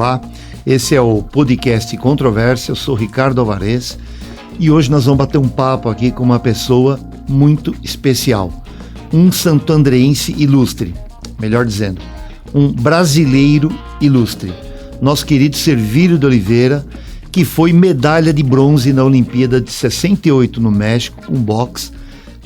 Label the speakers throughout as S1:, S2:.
S1: Olá, esse é o podcast Controvérsia, eu sou Ricardo Alvarez e hoje nós vamos bater um papo aqui com uma pessoa muito especial, um santo-andreense ilustre, melhor dizendo, um brasileiro ilustre, nosso querido Servílio de Oliveira, que foi medalha de bronze na Olimpíada de 68 no México, com boxe,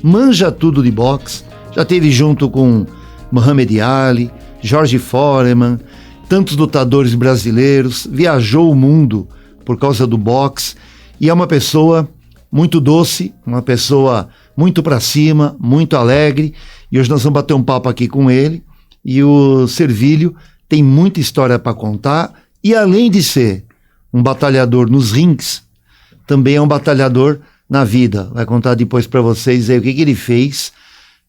S1: manja tudo de boxe, já esteve junto com Muhammad Ali, George Foreman, tantos lutadores brasileiros, viajou o mundo por causa do boxe e é uma pessoa muito doce, uma pessoa muito pra cima, muito alegre, e hoje nós vamos bater um papo aqui com ele. E o Servílio tem muita história para contar e, além de ser um batalhador nos rings, também é um batalhador na vida. Vai contar depois para vocês aí o que ele fez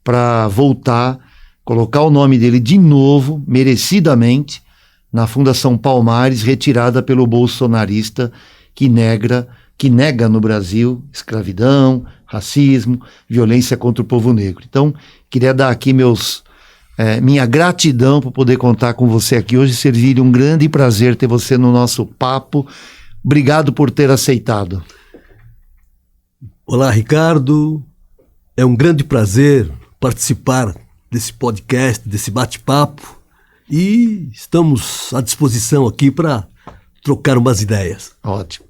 S1: para voltar, colocar o nome dele de novo, merecidamente, na Fundação Palmares, retirada pelo bolsonarista que nega no Brasil escravidão, racismo, violência contra o povo negro. Então, queria dar aqui minha gratidão por poder contar com você aqui hoje, Servílio. Um grande prazer ter você no nosso papo. Obrigado por ter aceitado.
S2: Olá, Ricardo. É um grande prazer participar desse podcast, desse bate-papo. E estamos à disposição aqui para trocar umas ideias.
S1: Ótimo.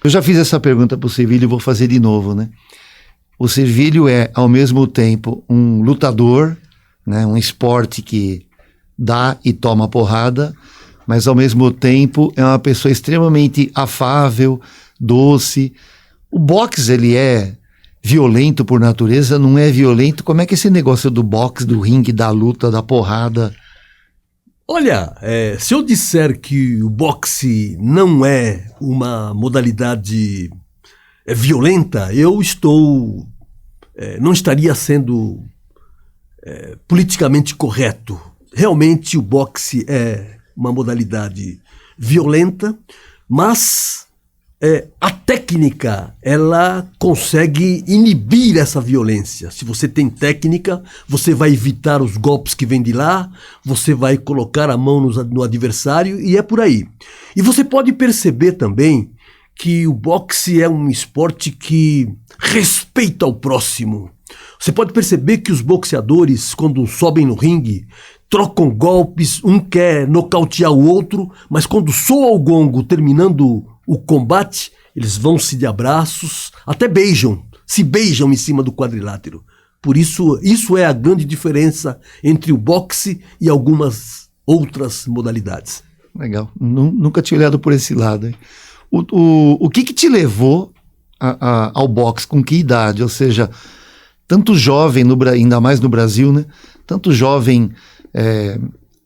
S1: Eu já fiz essa pergunta para o Servílio e vou fazer de novo, né? O Servílio é, ao mesmo tempo, um lutador, né? Um esporte que dá e toma porrada, mas, ao mesmo tempo, é uma pessoa extremamente afável, doce. O boxe, ele é violento por natureza, não é violento? Como é que é esse negócio do boxe, do ringue, da luta, da porrada?
S2: Olha, se eu disser que o boxe não é uma modalidade violenta, eu não estaria sendo politicamente correto. Realmente o boxe é uma modalidade violenta, mas a técnica, ela consegue inibir essa violência. Se você tem técnica, você vai evitar os golpes que vêm de lá, você vai colocar a mão no adversário e é por aí. E você pode perceber também que o boxe é um esporte que respeita o próximo. Você pode perceber que os boxeadores, quando sobem no ringue, trocam golpes, um quer nocautear o outro, mas quando soa o gongo terminando o combate, eles vão se de abraços, até se beijam em cima do quadrilátero. Por isso é a grande diferença entre o boxe e algumas outras modalidades.
S1: Legal, nunca tinha olhado por esse lado, hein? O que te levou ao boxe, com que idade? Ou seja, tanto jovem, ainda mais no Brasil, né? Tanto jovem,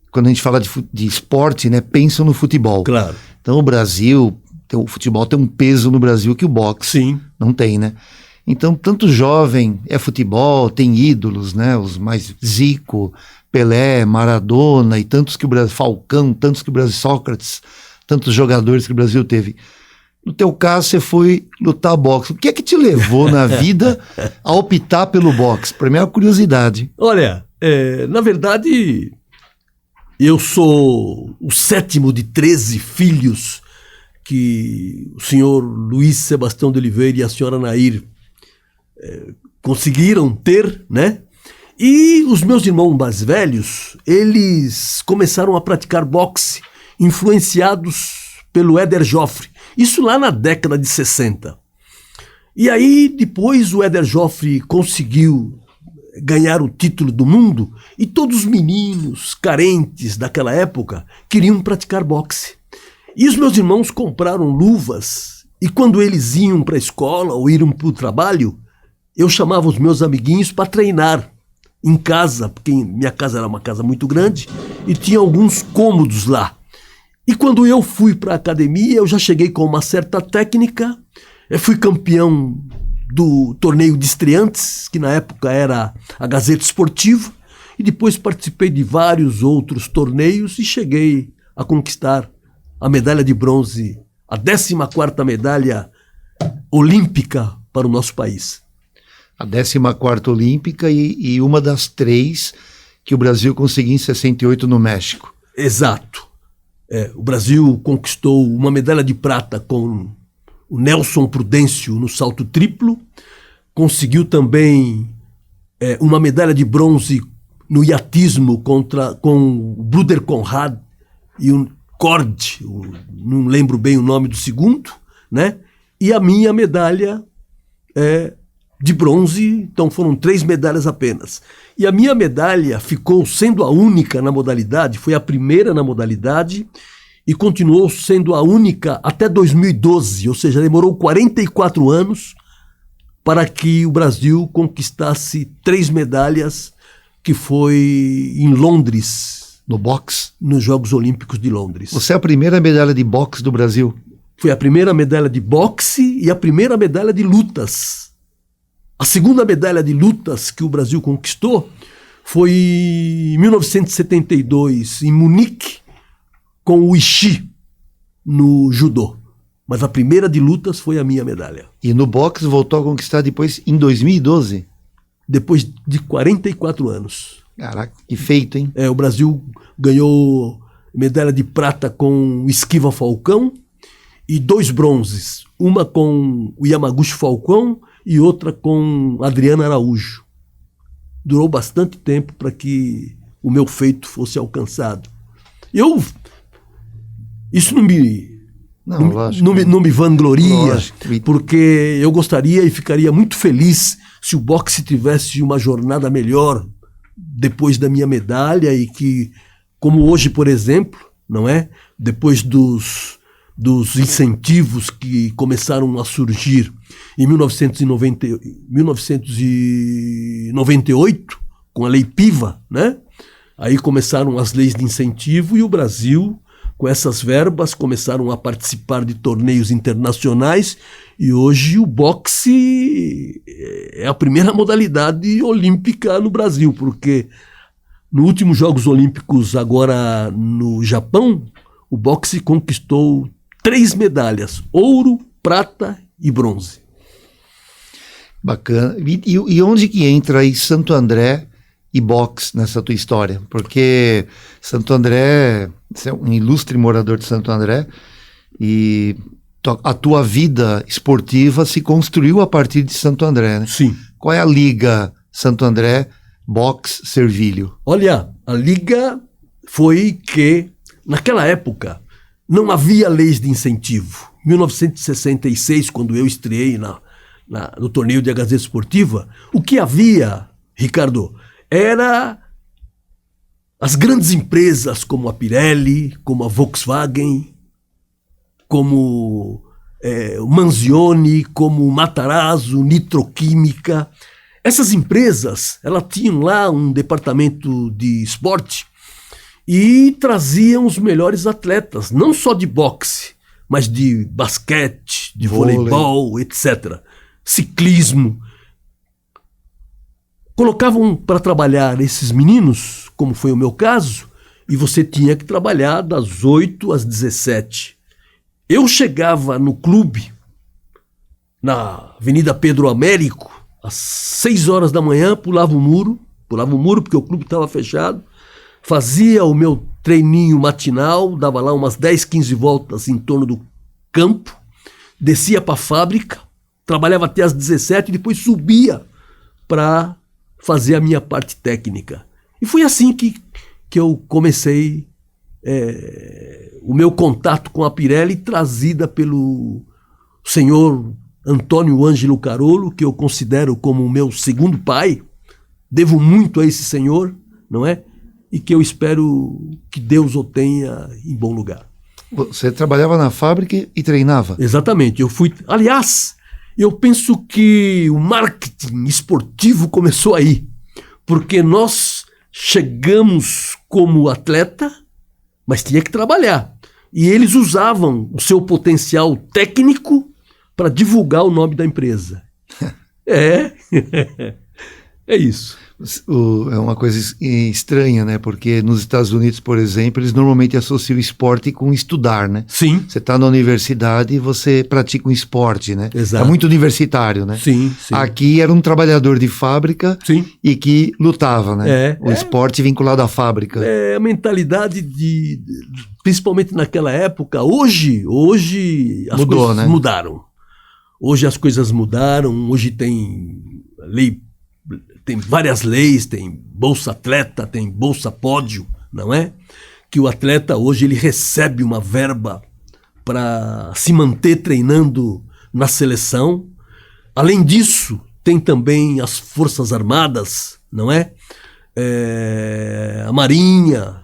S1: quando a gente fala de esporte, né? Pensam no futebol.
S2: Claro.
S1: Então o Brasil, o futebol tem um peso no Brasil que o boxe não tem, né? Então, tanto jovem é futebol, tem ídolos, né? Os mais Zico, Pelé, Maradona e tantos que o Brasil, Falcão, tantos que o Brasil, Sócrates, tantos jogadores que o Brasil teve. No teu caso, você foi lutar boxe. O que é que te levou na vida a optar pelo boxe? Para mim é uma curiosidade.
S2: Olha, na verdade, eu sou o 7º de 13 filhos que o senhor Luiz Sebastião de Oliveira e a senhora Nair conseguiram ter, né? E os meus irmãos mais velhos, eles começaram a praticar boxe, influenciados pelo Éder Joffre. Isso lá na década de 60. E aí, depois, o Éder Joffre conseguiu ganhar o título do mundo e todos os meninos carentes daquela época queriam praticar boxe. E os meus irmãos compraram luvas e quando eles iam para a escola ou iam para o trabalho, eu chamava os meus amiguinhos para treinar em casa, porque minha casa era uma casa muito grande e tinha alguns cômodos lá. E quando eu fui para a academia, eu já cheguei com uma certa técnica, eu fui campeão do torneio de estreantes, que na época era a Gazeta Esportivo, e depois participei de vários outros torneios e cheguei a conquistar a medalha de bronze, a 14ª medalha olímpica para o nosso país.
S1: A 14ª olímpica e uma das 3 que o Brasil conseguiu em 68 no México.
S2: Exato. O Brasil conquistou uma medalha de prata com o Nelson Prudêncio no salto triplo, conseguiu também uma medalha de bronze no iatismo com o Bruder Conrad e o Cord, não lembro bem o nome do segundo, né? E a minha medalha de bronze, então foram 3 medalhas apenas. E a minha medalha ficou sendo a única na modalidade, foi a primeira na modalidade e continuou sendo a única até 2012, ou seja, demorou 44 anos para que o Brasil conquistasse 3 medalhas, que foi em Londres.
S1: No boxe?
S2: Nos Jogos Olímpicos de Londres.
S1: Você é a primeira medalha de boxe do Brasil?
S2: Foi a primeira medalha de boxe e a primeira medalha de lutas. A segunda medalha de lutas que o Brasil conquistou foi em 1972, em Munique, com o Ishii, no judô. Mas a primeira de lutas foi a minha medalha.
S1: E no boxe voltou a conquistar depois, em 2012?
S2: Depois de 44 anos.
S1: Caraca, que feito, hein?
S2: O Brasil ganhou medalha de prata com o Esquiva Falcão e 2 bronzes. Uma com o Yamaguchi Falcão e outra com Adriana Araújo. Durou bastante tempo para que o meu feito fosse alcançado. Isso não me vangloria, lógico, porque eu gostaria e ficaria muito feliz se o boxe tivesse uma jornada melhor depois da minha medalha e que, como hoje, por exemplo, não é? Depois dos incentivos que começaram a surgir em 1998, com a Lei Piva, né? Aí começaram as leis de incentivo e o Brasil, com essas verbas, começaram a participar de torneios internacionais e hoje o boxe é a primeira modalidade olímpica no Brasil, porque no último Jogos Olímpicos, agora no Japão, o boxe conquistou 3 medalhas, ouro, prata e bronze.
S1: Bacana. E onde que entra aí Santo André e boxe nessa tua história? Porque Santo André, você é um ilustre morador de Santo André e a tua vida esportiva se construiu a partir de Santo André, né?
S2: Sim.
S1: Qual é a Liga Santo André Boxe Servilho?
S2: Olha, a Liga foi que, naquela época, não havia leis de incentivo. Em 1966, quando eu estreiei no torneio de Gazeta Esportiva, o que havia, Ricardo, era as grandes empresas como a Pirelli, como a Volkswagen, como o Manzioni, como o Matarazzo, Nitroquímica. Essas empresas, elas tinham lá um departamento de esporte e traziam os melhores atletas, não só de boxe, mas de basquete, de voleibol, etc. Ciclismo. Colocavam para trabalhar esses meninos, como foi o meu caso, e você tinha que trabalhar das 8 às 17. Eu chegava no clube, na Avenida Pedro Américo, às 6 horas da manhã, pulava o muro porque o clube estava fechado, fazia o meu treininho matinal, dava lá umas 10, 15 voltas em torno do campo, descia para a fábrica, trabalhava até às 17 e depois subia para fazer a minha parte técnica. E foi assim que eu comecei o meu contato com a Pirelli, trazida pelo senhor Antônio Ângelo Carolo, que eu considero como o meu segundo pai. Devo muito a esse senhor, não é? E que eu espero que Deus o tenha em bom lugar.
S1: Você trabalhava na fábrica e treinava?
S2: Exatamente. Aliás, eu penso que o marketing esportivo começou aí, porque nós chegamos como atleta, mas tinha que trabalhar. E eles usavam o seu potencial técnico para divulgar o nome da empresa. É isso.
S1: É uma coisa estranha, né? Porque nos Estados Unidos, por exemplo, eles normalmente associam esporte com estudar, né?
S2: Sim.
S1: Você está na universidade e você pratica um esporte, né?
S2: Exato.
S1: É muito universitário, né?
S2: Sim, sim.
S1: Aqui era um trabalhador de fábrica
S2: Sim.
S1: e que lutava, né? O
S2: esporte
S1: esporte vinculado à fábrica.
S2: É a mentalidade principalmente naquela época. Hoje as coisas, né? Mudaram. Hoje as coisas mudaram, hoje tem várias leis, tem Bolsa Atleta, tem Bolsa Pódio, não é? Que o atleta hoje ele recebe uma verba para se manter treinando na seleção. Além disso, tem também as Forças Armadas, não é? A Marinha,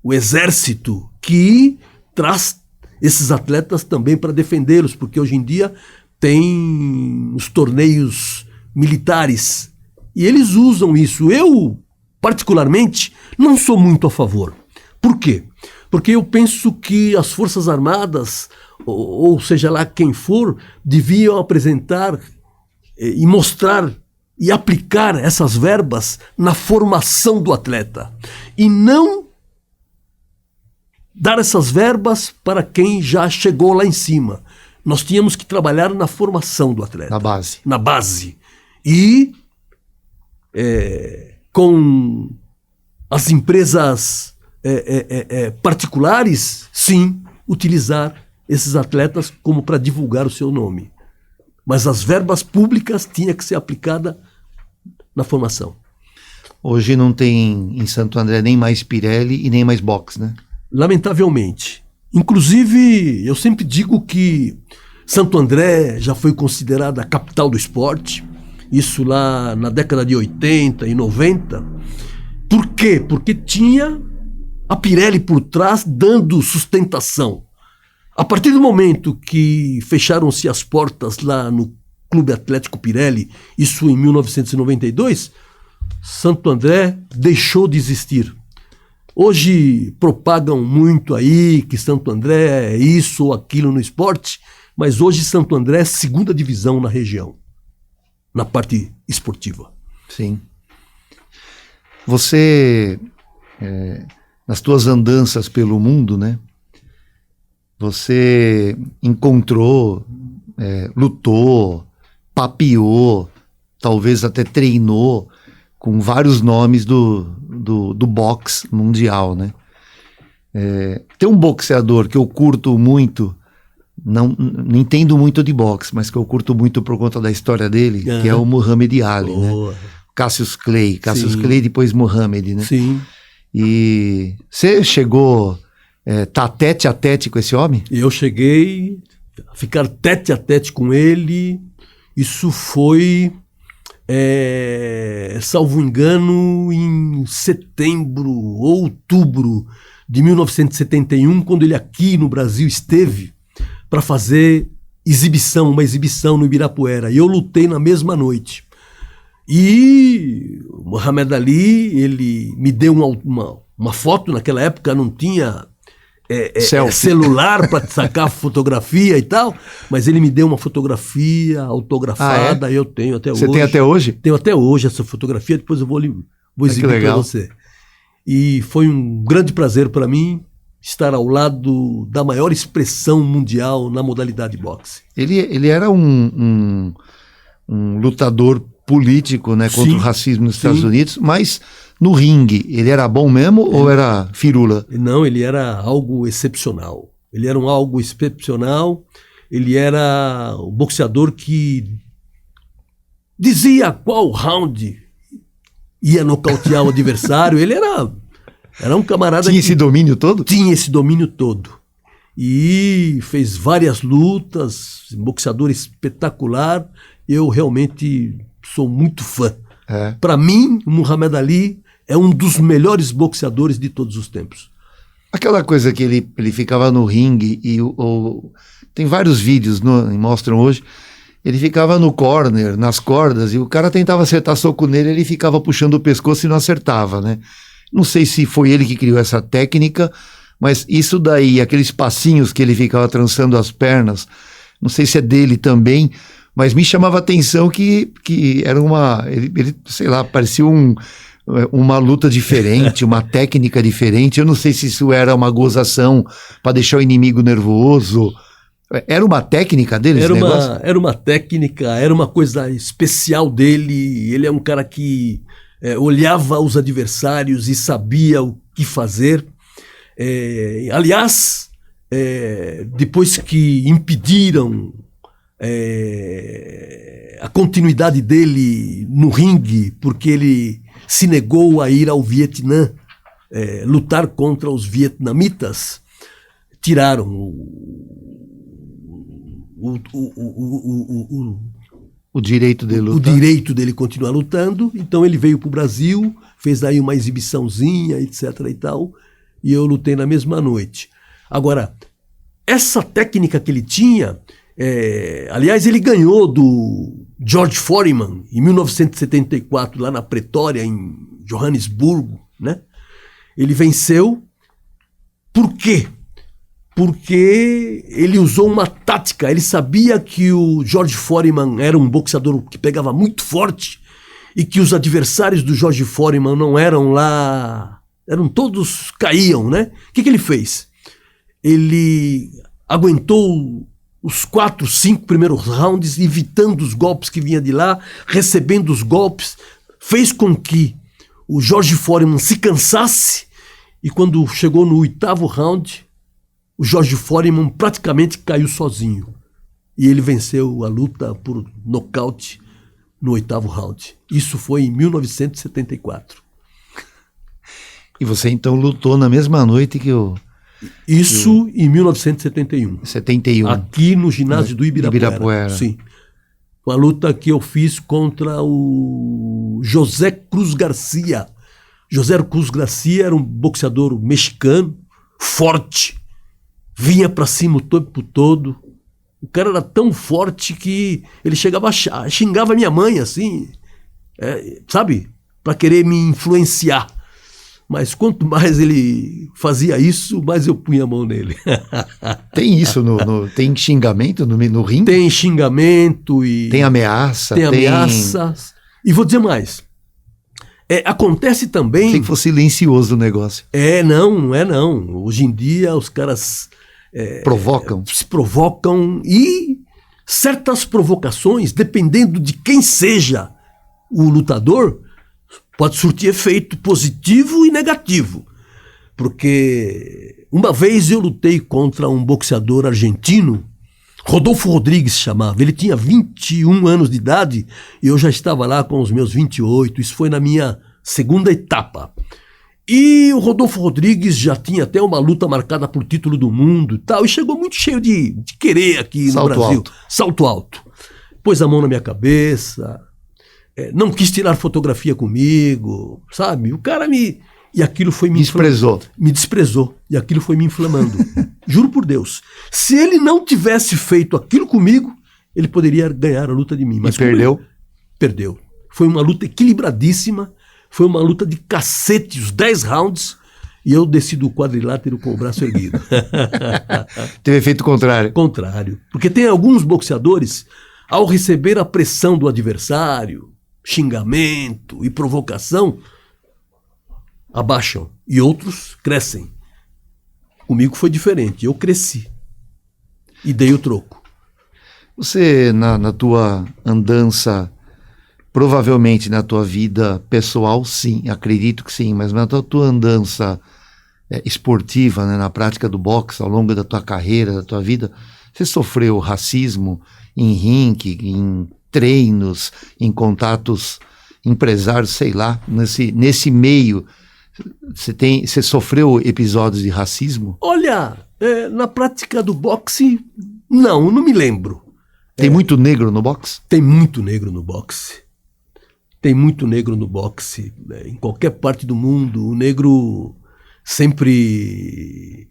S2: o Exército, que traz esses atletas também para defendê-los, porque hoje em dia tem os torneios militares e eles usam isso. Eu, particularmente, não sou muito a favor. Por quê? Porque eu penso que as Forças Armadas, ou seja lá quem for, deviam apresentar e mostrar e aplicar essas verbas na formação do atleta e não dar essas verbas para quem já chegou lá em cima. Nós tínhamos que trabalhar na formação do atleta. Na base. E com as empresas particulares, sim, utilizar esses atletas como para divulgar o seu nome. Mas as verbas públicas tinham que ser aplicadas na formação.
S1: Hoje não tem em Santo André nem mais Pirelli e nem mais boxe, né?
S2: Lamentavelmente. Inclusive, eu sempre digo que Santo André já foi considerada a capital do esporte, isso lá na década de 80 e 90. Por quê? Porque tinha a Pirelli por trás dando sustentação. A partir do momento que fecharam-se as portas lá no Clube Atlético Pirelli, isso em 1992, Santo André deixou de existir. Hoje propagam muito aí que Santo André é isso ou aquilo no esporte, mas hoje Santo André é segunda divisão na região, na parte esportiva.
S1: Sim. Você, nas tuas andanças pelo mundo, né? Você encontrou, lutou, papeou, talvez até treinou com vários nomes do boxe mundial, né? Tem um boxeador que eu curto muito, não entendo muito de boxe, mas que eu curto muito por conta da história dele, que é o Muhammad Ali, né? Cassius Clay, depois Muhammad, né?
S2: Sim.
S1: E você chegou tá tete a tete com esse homem?
S2: Eu cheguei a ficar tete a tete com ele. Isso foi, salvo engano, em setembro ou outubro de 1971, quando ele aqui no Brasil esteve para fazer uma exibição no Ibirapuera. E eu lutei na mesma noite. E o Muhammad Ali, ele me deu uma foto. Naquela época não tinha celular para sacar fotografia e tal, mas ele me deu uma fotografia autografada. Eu tenho até hoje.
S1: Você tem até hoje?
S2: Tenho até hoje essa fotografia, depois eu vou exibir para você. E foi um grande prazer para mim estar ao lado da maior expressão mundial na modalidade boxe.
S1: Ele era um lutador político, né, contra o racismo nos Estados Unidos, mas no ringue, ele era bom mesmo ou era firula?
S2: Não, ele era algo excepcional. Ele era algo excepcional. Ele era um boxeador que dizia qual round ia nocautear o adversário. Ele era um camarada
S1: Tinha esse domínio todo?
S2: Tinha esse domínio todo. E fez várias lutas, boxeador espetacular. Eu realmente sou muito fã. Para mim, o Muhammad Ali é um dos melhores boxeadores de todos os tempos.
S1: Aquela coisa que ele ficava no ringue e tem vários vídeos, mostram hoje, ele ficava no corner, nas cordas, e o cara tentava acertar soco nele, ele ficava puxando o pescoço e não acertava, né? Não sei se foi ele que criou essa técnica, mas isso daí, aqueles passinhos que ele ficava trançando as pernas, não sei se é dele também, Mas me chamava a atenção que era ele, sei lá, parecia uma luta diferente, uma técnica diferente. Eu não sei se isso era uma gozação para deixar o inimigo nervoso. Era uma técnica dele, esse negócio?
S2: Era uma técnica, era uma coisa especial dele. Ele é um cara que olhava os adversários e sabia o que fazer. Aliás, depois que impediram a continuidade dele no ringue, porque ele se negou a ir ao Vietnã lutar contra os vietnamitas, tiraram
S1: o direito dele lutar.
S2: O direito dele continuar lutando. Então ele veio para o Brasil, fez aí uma exibiçãozinha, etc. e tal, e eu lutei na mesma noite. Agora, essa técnica que ele tinha, aliás, ele ganhou do George Foreman em 1974, lá na Pretória, em Johannesburgo, né? Ele venceu. Por quê? Porque ele usou uma tática. Ele sabia que o George Foreman era um boxeador que pegava muito forte e que os adversários do George Foreman não eram lá, todos caíam, né? O que ele fez? Ele aguentou os 4, 5 primeiros rounds, evitando os golpes que vinha de lá, recebendo os golpes, fez com que o George Foreman se cansasse, e quando chegou no 8º round, o George Foreman praticamente caiu sozinho. E ele venceu a luta por nocaute no 8º round. Isso foi em 1974.
S1: E você então lutou na mesma noite que o...
S2: Isso em 1971.
S1: 71.
S2: Aqui no ginásio do
S1: Ibirapuera.
S2: Sim. Uma luta que eu fiz contra o José Cruz Garcia. José Cruz Garcia era um boxeador mexicano, forte, vinha pra cima o tempo todo. O cara era tão forte que ele chegava a xingava minha mãe, assim, sabe? Pra querer me influenciar. Mas quanto mais ele fazia isso, mais eu punha a mão nele.
S1: Tem isso, tem xingamento no ringue?
S2: Tem xingamento e...
S1: Tem ameaça?
S2: Tem ameaças. E vou dizer mais. Acontece também...
S1: Tem que for silencioso o negócio.
S2: Não é não. Hoje em dia os caras...
S1: se
S2: provocam, e certas provocações, dependendo de quem seja o lutador, pode surtir efeito positivo e negativo. Porque uma vez eu lutei contra um boxeador argentino, Rodolfo Rodrigues chamava. Ele tinha 21 anos de idade e eu já estava lá com os meus 28. Isso foi na minha segunda etapa. E o Rodolfo Rodrigues já tinha até uma luta marcada por título do mundo e tal. E chegou muito cheio de querer aqui no Brasil.
S1: Alto.
S2: Salto alto. Pôs a mão na minha cabeça. Não quis tirar fotografia comigo, sabe? O cara E aquilo foi me
S1: desprezou.
S2: Me desprezou. E aquilo foi me inflamando. Juro por Deus. Se ele não tivesse feito aquilo comigo, ele poderia ganhar a luta de mim. Mas
S1: perdeu?
S2: Perdeu. Foi uma luta equilibradíssima. Foi uma luta de cacete, os 10 rounds. E eu desci do quadrilátero com o braço erguido.
S1: Teve efeito contrário.
S2: Contrário. Porque tem alguns boxeadores, ao receber a pressão do adversário, xingamento e provocação, abaixam, e outros crescem. Comigo foi diferente, eu cresci e dei o troco.
S1: Você, na tua andança, provavelmente na tua vida pessoal, sim, acredito que sim, mas na tua andança esportiva, né, na prática do boxe, ao longo da tua carreira, da tua vida, você sofreu racismo em ringue, em treinos, em contatos empresários, sei lá, nesse meio? Você sofreu episódios de racismo?
S2: Olha, na prática do boxe, não me lembro.
S1: Tem muito negro no boxe?
S2: Tem muito negro no boxe. Tem muito negro no boxe. Em qualquer parte do mundo, o negro sempre...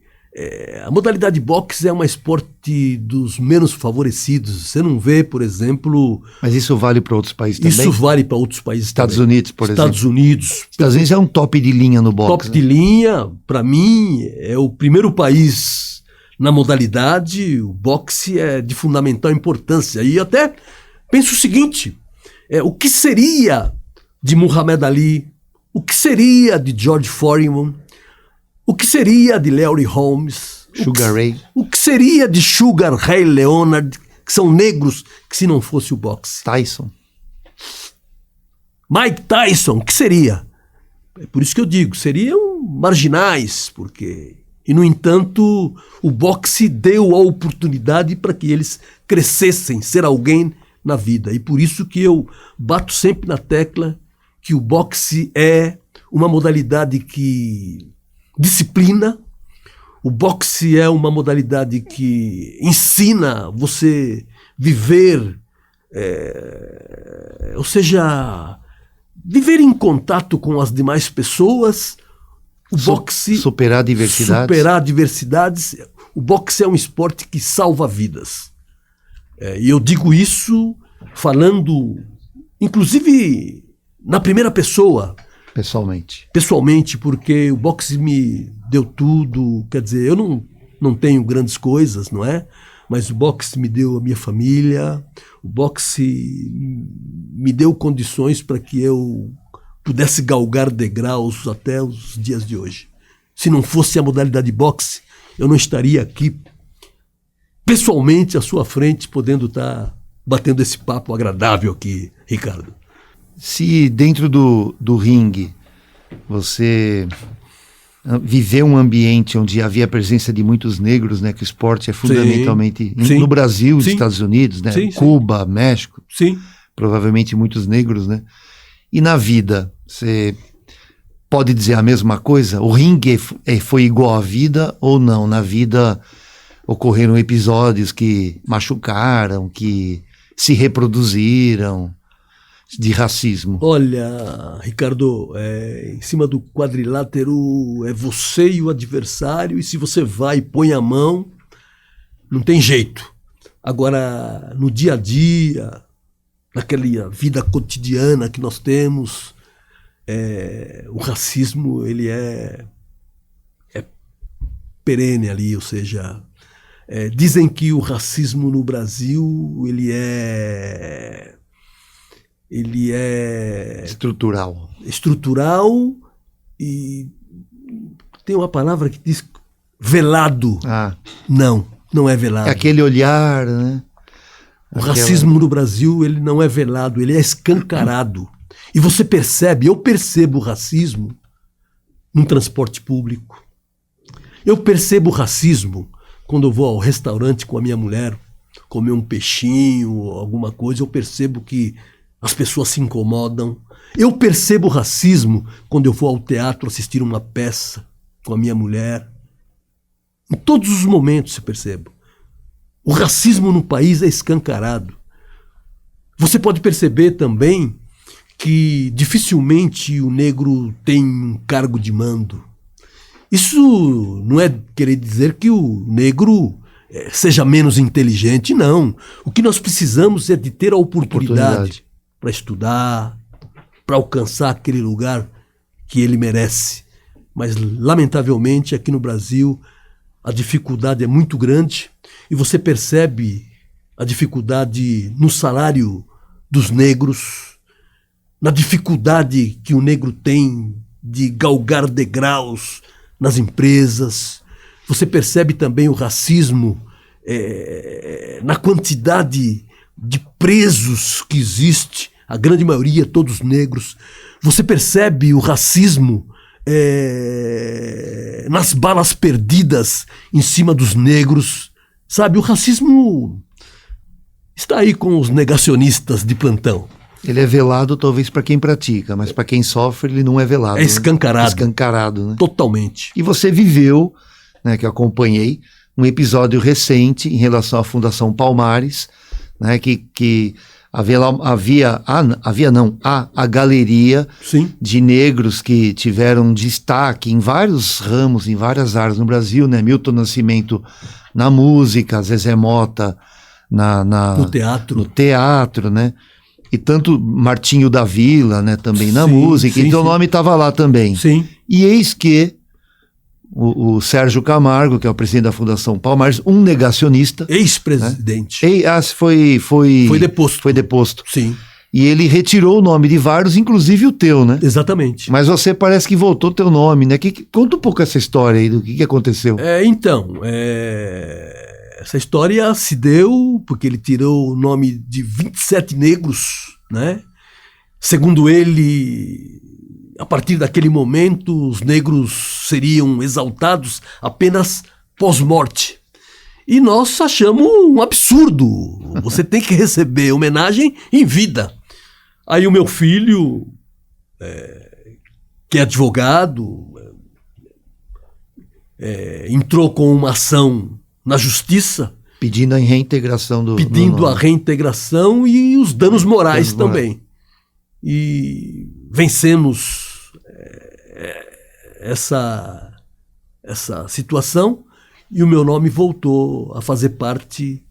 S2: a modalidade boxe é um esporte dos menos favorecidos. Você não vê, por exemplo...
S1: Mas isso vale para outros países também?
S2: Isso vale para outros países
S1: Estados
S2: também.
S1: Unidos, por exemplo.
S2: Estados Unidos.
S1: Estados Unidos é um top de linha no boxe.
S2: Top de linha, para mim, é o primeiro país na modalidade. O boxe é de fundamental importância. E até penso o seguinte, o que seria de Muhammad Ali, o que seria de George Foreman, o que seria de Larry Holmes,
S1: Sugar Ray.
S2: O que seria de Sugar Ray Leonard, que são negros, que se não fosse o boxe?
S1: Tyson.
S2: Mike Tyson, o que seria? É por isso que eu digo, seriam marginais, porque... E, no entanto, o boxe deu a oportunidade para que eles crescessem, ser alguém na vida. E por isso que eu bato sempre na tecla que o boxe é uma modalidade que disciplina, o boxe é uma modalidade que ensina você viver, ou seja, viver em contato com as demais pessoas. O boxe...
S1: Superar diversidades.
S2: Superar diversidades. O boxe é um esporte que salva vidas. E eu digo isso falando, inclusive, na primeira pessoa. Pessoalmente, porque o boxe me deu tudo. Quer dizer, eu não tenho grandes coisas, não é? Mas o boxe me deu a minha família. O boxe me deu condições para que eu pudesse galgar degraus até os dias de hoje. Se não fosse a modalidade de boxe, eu não estaria aqui, pessoalmente, à sua frente, podendo estar batendo esse papo agradável aqui, Ricardo.
S1: Se dentro do ringue você viveu um ambiente onde havia a presença de muitos negros, né, que o esporte é fundamentalmente...
S2: Sim.
S1: No Brasil, nos
S2: Sim.
S1: Estados Unidos, né,
S2: Sim.
S1: Cuba, México,
S2: Sim.
S1: provavelmente muitos negros, né? E na vida, você pode dizer a mesma coisa? O ringue foi igual à vida ou não? Na vida ocorreram episódios que machucaram, que se reproduziram, de racismo.
S2: Olha, Ricardo, em cima do quadrilátero é você e o adversário, e se você vai e põe a mão, não tem jeito. Agora, no dia a dia, naquela vida cotidiana que nós temos, o racismo ele é perene ali, ou seja, dizem que o racismo no Brasil ele é estrutural e tem uma palavra que diz velado. Não é velado.
S1: É aquele olhar, né?
S2: O racismo no Brasil, ele não é velado, ele é escancarado. E você percebe, eu percebo o racismo no transporte público. Eu percebo o racismo quando eu vou ao restaurante com a minha mulher, comer um peixinho, alguma coisa, eu percebo que as pessoas se incomodam. Eu percebo o racismo quando eu vou ao teatro assistir uma peça com a minha mulher. Em todos os momentos eu percebo. O racismo no país é escancarado. Você pode perceber também que dificilmente o negro tem um cargo de mando. Isso não é querer dizer que o negro seja menos inteligente, não. O que nós precisamos é de ter a oportunidade para estudar, para alcançar aquele lugar que ele merece. Mas, lamentavelmente, aqui no Brasil, a dificuldade é muito grande e você percebe a dificuldade no salário dos negros, na dificuldade que o negro tem de galgar degraus nas empresas. Você percebe também o racismo na quantidade de presos que existe, a grande maioria todos negros. Você percebe o racismo nas balas perdidas em cima dos negros. Sabe, o racismo está aí com os negacionistas de plantão.
S1: Ele é velado talvez para quem pratica, mas para quem sofre ele não é velado.
S2: É escancarado.
S1: Né? Escancarado, né?
S2: Totalmente.
S1: E você viveu, né, que eu acompanhei, um episódio recente em relação à Fundação Palmares, né, que há a galeria
S2: Sim.
S1: de negros que tiveram destaque em vários ramos, em várias áreas no Brasil, né? Milton Nascimento na música, Zezé Mota no teatro, né? E tanto Martinho da Vila, né, também na música, então o nome estava lá também.
S2: Sim.
S1: E eis que o Sérgio Camargo, que é o presidente da Fundação Palmares, um negacionista.
S2: Ex-presidente.
S1: Né? Foi
S2: deposto.
S1: Foi deposto.
S2: Sim.
S1: E ele retirou o nome de vários, inclusive o teu, né?
S2: Exatamente.
S1: Mas você parece que voltou teu nome, né? Conta um pouco essa história aí, do que aconteceu.
S2: Essa história se deu porque ele tirou o nome de 27 negros, né? Segundo ele, a partir daquele momento, os negros seriam exaltados apenas pós-morte. E nós achamos um absurdo. Você tem que receber homenagem em vida. Aí o meu filho, que é advogado, entrou com uma ação na justiça.
S1: Pedindo a reintegração do
S2: Pedindo a reintegração e os danos morais
S1: Danos
S2: também. E vencemos essa situação e o meu nome voltou a fazer parte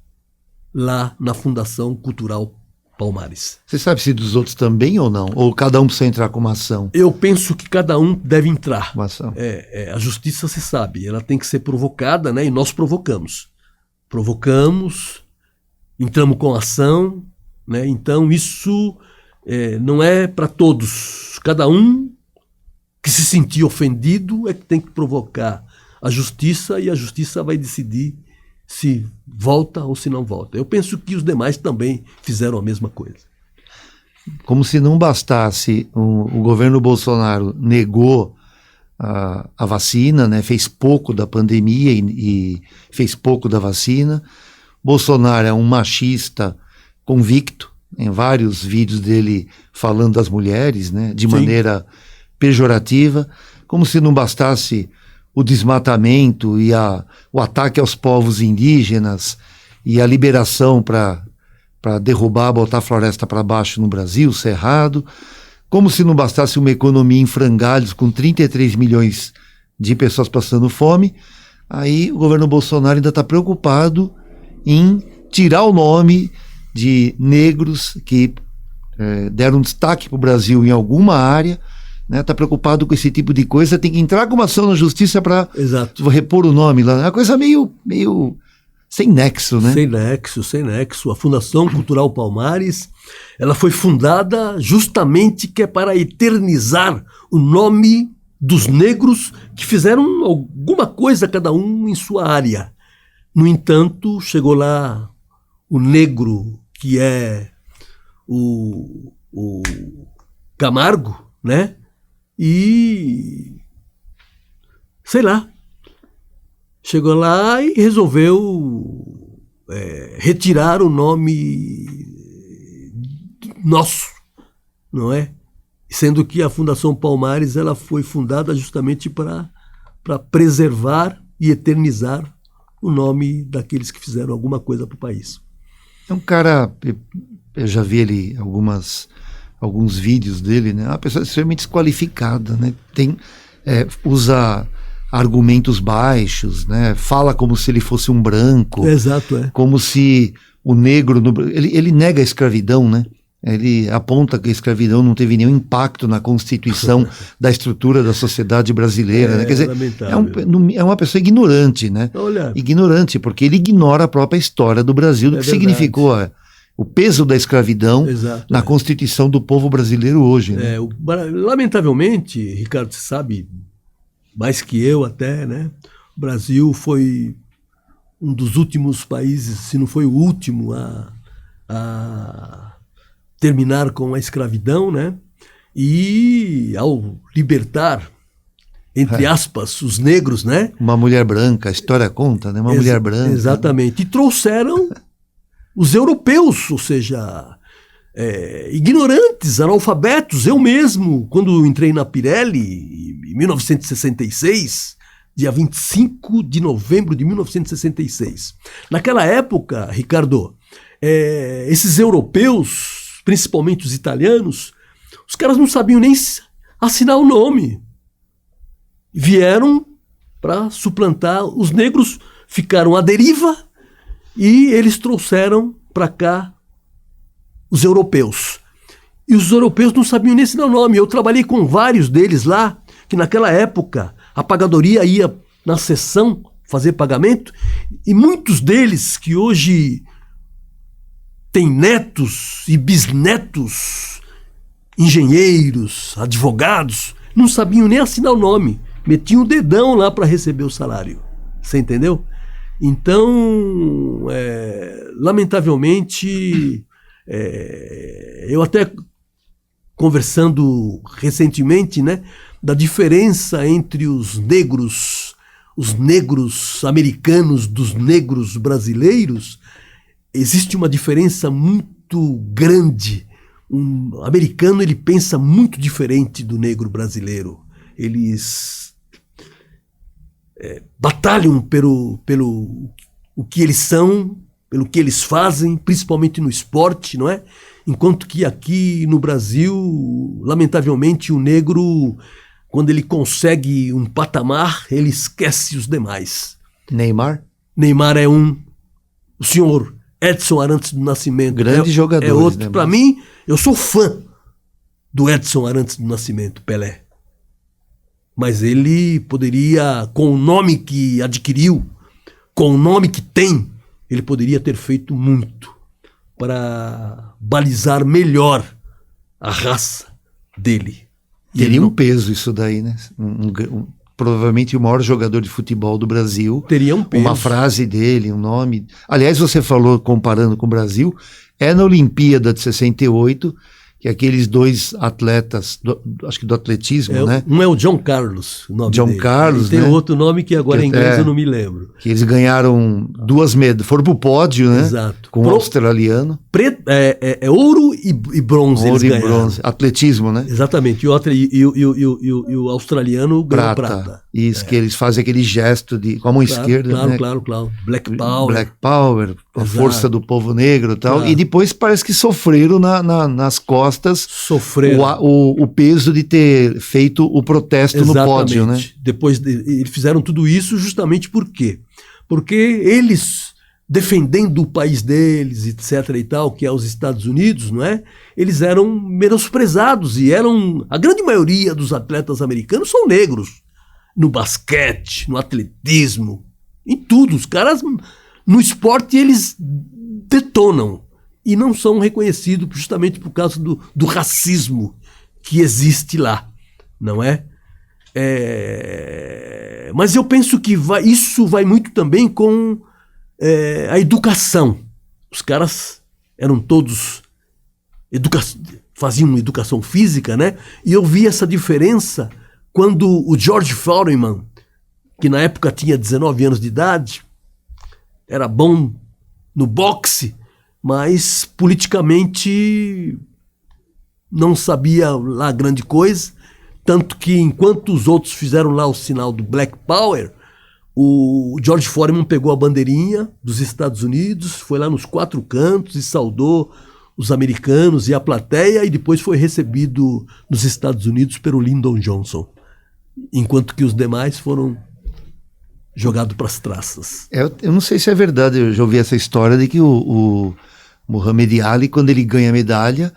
S2: lá na Fundação Cultural Palmares.
S1: Você sabe se dos outros também ou não? Ou cada um precisa entrar com uma ação?
S2: Eu penso que cada um deve entrar.
S1: Uma ação.
S2: A justiça, você sabe, ela tem que ser provocada, né? E nós provocamos. Provocamos, entramos com ação, né? Então isso não é para todos. Cada um que se sentir ofendido é que tem que provocar a justiça e a justiça vai decidir se volta ou se não volta. Eu penso que os demais também fizeram a mesma coisa.
S1: Como se não bastasse, o governo Bolsonaro negou a vacina, né? Fez pouco da pandemia e fez pouco da vacina. Bolsonaro é um machista convicto, em vários vídeos dele falando das mulheres, né? De
S2: Sim.
S1: maneira pejorativa, como se não bastasse o desmatamento e o ataque aos povos indígenas e a liberação para derrubar, botar a floresta para baixo no Brasil, Cerrado, como se não bastasse uma economia em frangalhos com 33 milhões de pessoas passando fome. Aí o governo Bolsonaro ainda está preocupado em tirar o nome de negros que deram destaque para o Brasil em alguma área, né? Está preocupado com esse tipo de coisa, tem que entrar com uma ação na justiça para repor o nome lá. É uma coisa meio sem nexo, né?
S2: Sem nexo. A Fundação Cultural Palmares, ela foi fundada justamente que é para eternizar o nome dos negros que fizeram alguma coisa cada um em sua área. No entanto, chegou lá o negro que é o Camargo, né? E sei lá, chegou lá e resolveu retirar o nome nosso, não é? Sendo que a Fundação Palmares ela foi fundada justamente para preservar e eternizar o nome daqueles que fizeram alguma coisa para o país.
S1: É um cara, eu já vi ele alguns vídeos dele, né? Uma pessoa extremamente desqualificada, né? Usa argumentos baixos, né? Fala como se ele fosse um branco.
S2: Exato,
S1: como se o negro... Ele nega a escravidão, né? Ele aponta que a escravidão não teve nenhum impacto na constituição da estrutura da sociedade brasileira. Né? Quer dizer, é uma pessoa ignorante, né?
S2: Olha,
S1: ignorante, porque ele ignora a própria história do Brasil, do que significou o peso da escravidão na constituição do povo brasileiro hoje. Né?
S2: Lamentavelmente, Ricardo, você sabe, mais que eu até, né? O Brasil foi um dos últimos países, se não foi o último, a terminar com a escravidão, né? E ao libertar, entre aspas, os negros, né?
S1: Uma mulher branca, a história conta, né? Uma mulher branca.
S2: Exatamente. E trouxeram os europeus, ou seja, ignorantes, analfabetos. Eu mesmo, quando entrei na Pirelli, em 1966, dia 25 de novembro de 1966. Naquela época, Ricardo, esses europeus, principalmente os italianos, os caras não sabiam nem assinar o nome. Vieram para suplantar. Os negros ficaram à deriva e eles trouxeram para cá os europeus. E os europeus não sabiam nem assinar o nome. Eu trabalhei com vários deles lá, que naquela época a pagadoria ia na sessão fazer pagamento, e muitos deles que hoje têm netos e bisnetos, engenheiros, advogados, não sabiam nem assinar o nome, metiam o dedão lá para receber o salário. Você entendeu? Então, lamentavelmente, eu até conversando recentemente, né, da diferença entre os negros americanos dos negros brasileiros, existe uma diferença muito grande. Um americano, ele pensa muito diferente do negro brasileiro. Eles batalham pelo o que eles são, pelo que eles fazem, principalmente no esporte, não é? Enquanto que aqui no Brasil, lamentavelmente, o negro, quando ele consegue um patamar, ele esquece os demais.
S1: Neymar?
S2: Neymar é um. O senhor Edson Arantes do Nascimento.
S1: Grande jogador.
S2: É outro.
S1: Né,
S2: para mim, eu sou fã do Edson Arantes do Nascimento, Pelé. Mas ele poderia, com o nome que adquiriu, com o nome que tem, ele poderia ter feito muito para balizar melhor a raça dele.
S1: Teria um peso isso daí, né? Provavelmente o maior jogador de futebol do Brasil.
S2: Teria um peso.
S1: Uma frase dele, um nome. Aliás, você falou, comparando com o Brasil, na Olimpíada de 68, que aqueles dois atletas, acho que do atletismo, né?
S2: Um é o John Carlos, o nome
S1: John
S2: dele.
S1: Carlos,
S2: tem
S1: né?
S2: outro nome que agora em inglês eu não me lembro.
S1: Que eles ganharam 2 medalhas, foram pro pódio, né?
S2: Exato.
S1: Com o australiano.
S2: Ouro e bronze
S1: Ouro
S2: eles
S1: e
S2: ganharam.
S1: bronze. Atletismo, né?
S2: Exatamente. E o australiano ganhou prata.
S1: Isso, que eles fazem aquele gesto com a mão esquerda, né?
S2: Claro. Black Power.
S1: Black Power, a
S2: Exato.
S1: força do povo negro e tal.
S2: Claro.
S1: E depois parece que sofreram nas costas o peso de ter feito o protesto no pódio, né?
S2: Depois eles fizeram tudo isso justamente por quê? Porque eles, defendendo o país deles, etc. e tal, que é os Estados Unidos, não é? Eles eram menosprezados e a grande maioria dos atletas americanos são negros. No basquete, no atletismo, em tudo. Os caras, no esporte, eles detonam e não são reconhecidos justamente por causa do racismo que existe lá, não é? Mas eu penso que isso vai muito também com a educação. Os caras eram todos faziam educação física, né? E eu vi essa diferença quando o George Foreman, que na época tinha 19 anos de idade, era bom no boxe, mas politicamente não sabia lá grande coisa, tanto que enquanto os outros fizeram lá o sinal do Black Power, o George Foreman pegou a bandeirinha dos Estados Unidos, foi lá nos 4 cantos e saudou os americanos e a plateia, e depois foi recebido nos Estados Unidos pelo Lyndon Johnson, enquanto que os demais foram jogados para as traças.
S1: Eu não sei se é verdade, eu já ouvi essa história de que o Muhammad Ali, quando ele ganha a medalha,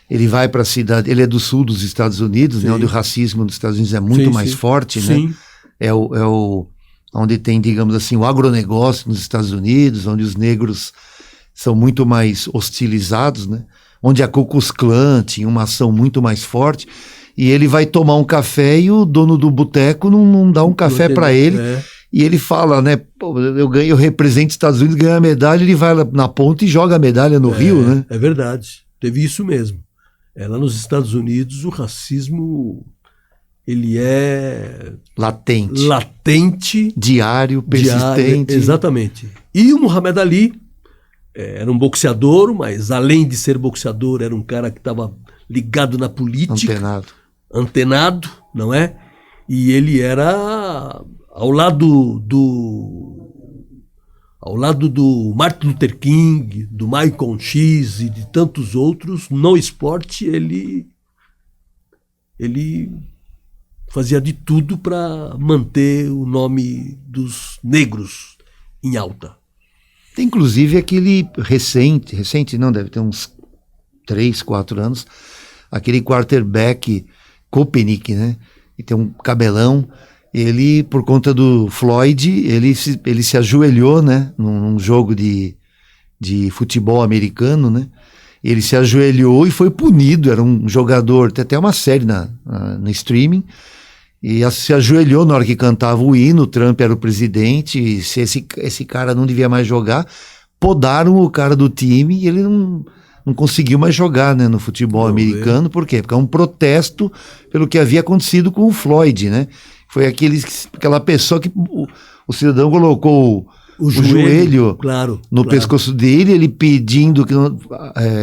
S1: ele vai para a cidade, ele é do sul dos Estados Unidos, né, onde o racismo nos Estados Unidos é muito mais forte, né? Onde tem, digamos assim, o agronegócio nos Estados Unidos, onde os negros são muito mais hostilizados, né? Onde a Ku Klux Klan tinha uma ação muito mais forte, e ele vai tomar um café e o dono do boteco não dá um café para ele, e ele fala, né, pô, eu represento os Estados Unidos, ganho a medalha, ele vai na ponta e joga a medalha no rio, né?
S2: É verdade, teve isso mesmo. Lá nos Estados Unidos o racismo, ele é latente,
S1: diário, persistente.
S2: Exatamente. E o Muhammad Ali era um boxeador, mas além de ser boxeador, era um cara que estava ligado na política. Antenado, não é? E ele era ao lado do Martin Luther King, do Malcolm X e de tantos outros, no esporte ele fazia de tudo para manter o nome dos negros em alta.
S1: Tem inclusive aquele recente não, deve ter uns 3, 4 anos, aquele quarterback Kaepernick, né? E tem um cabelão, ele, por conta do Floyd, ele se ajoelhou, né, num jogo de futebol americano, né? Ele se ajoelhou e foi punido. Era um jogador, tem até uma série no streaming, e se ajoelhou na hora que cantava o hino. O Trump era o presidente, e se esse cara não devia mais jogar, podaram o cara do time e ele não conseguiu mais jogar, né, no futebol americano. Por quê? Porque é um protesto pelo que havia acontecido com o Floyd, né? Foi aquela pessoa que o cidadão colocou o joelho no pescoço dele, ele pedindo,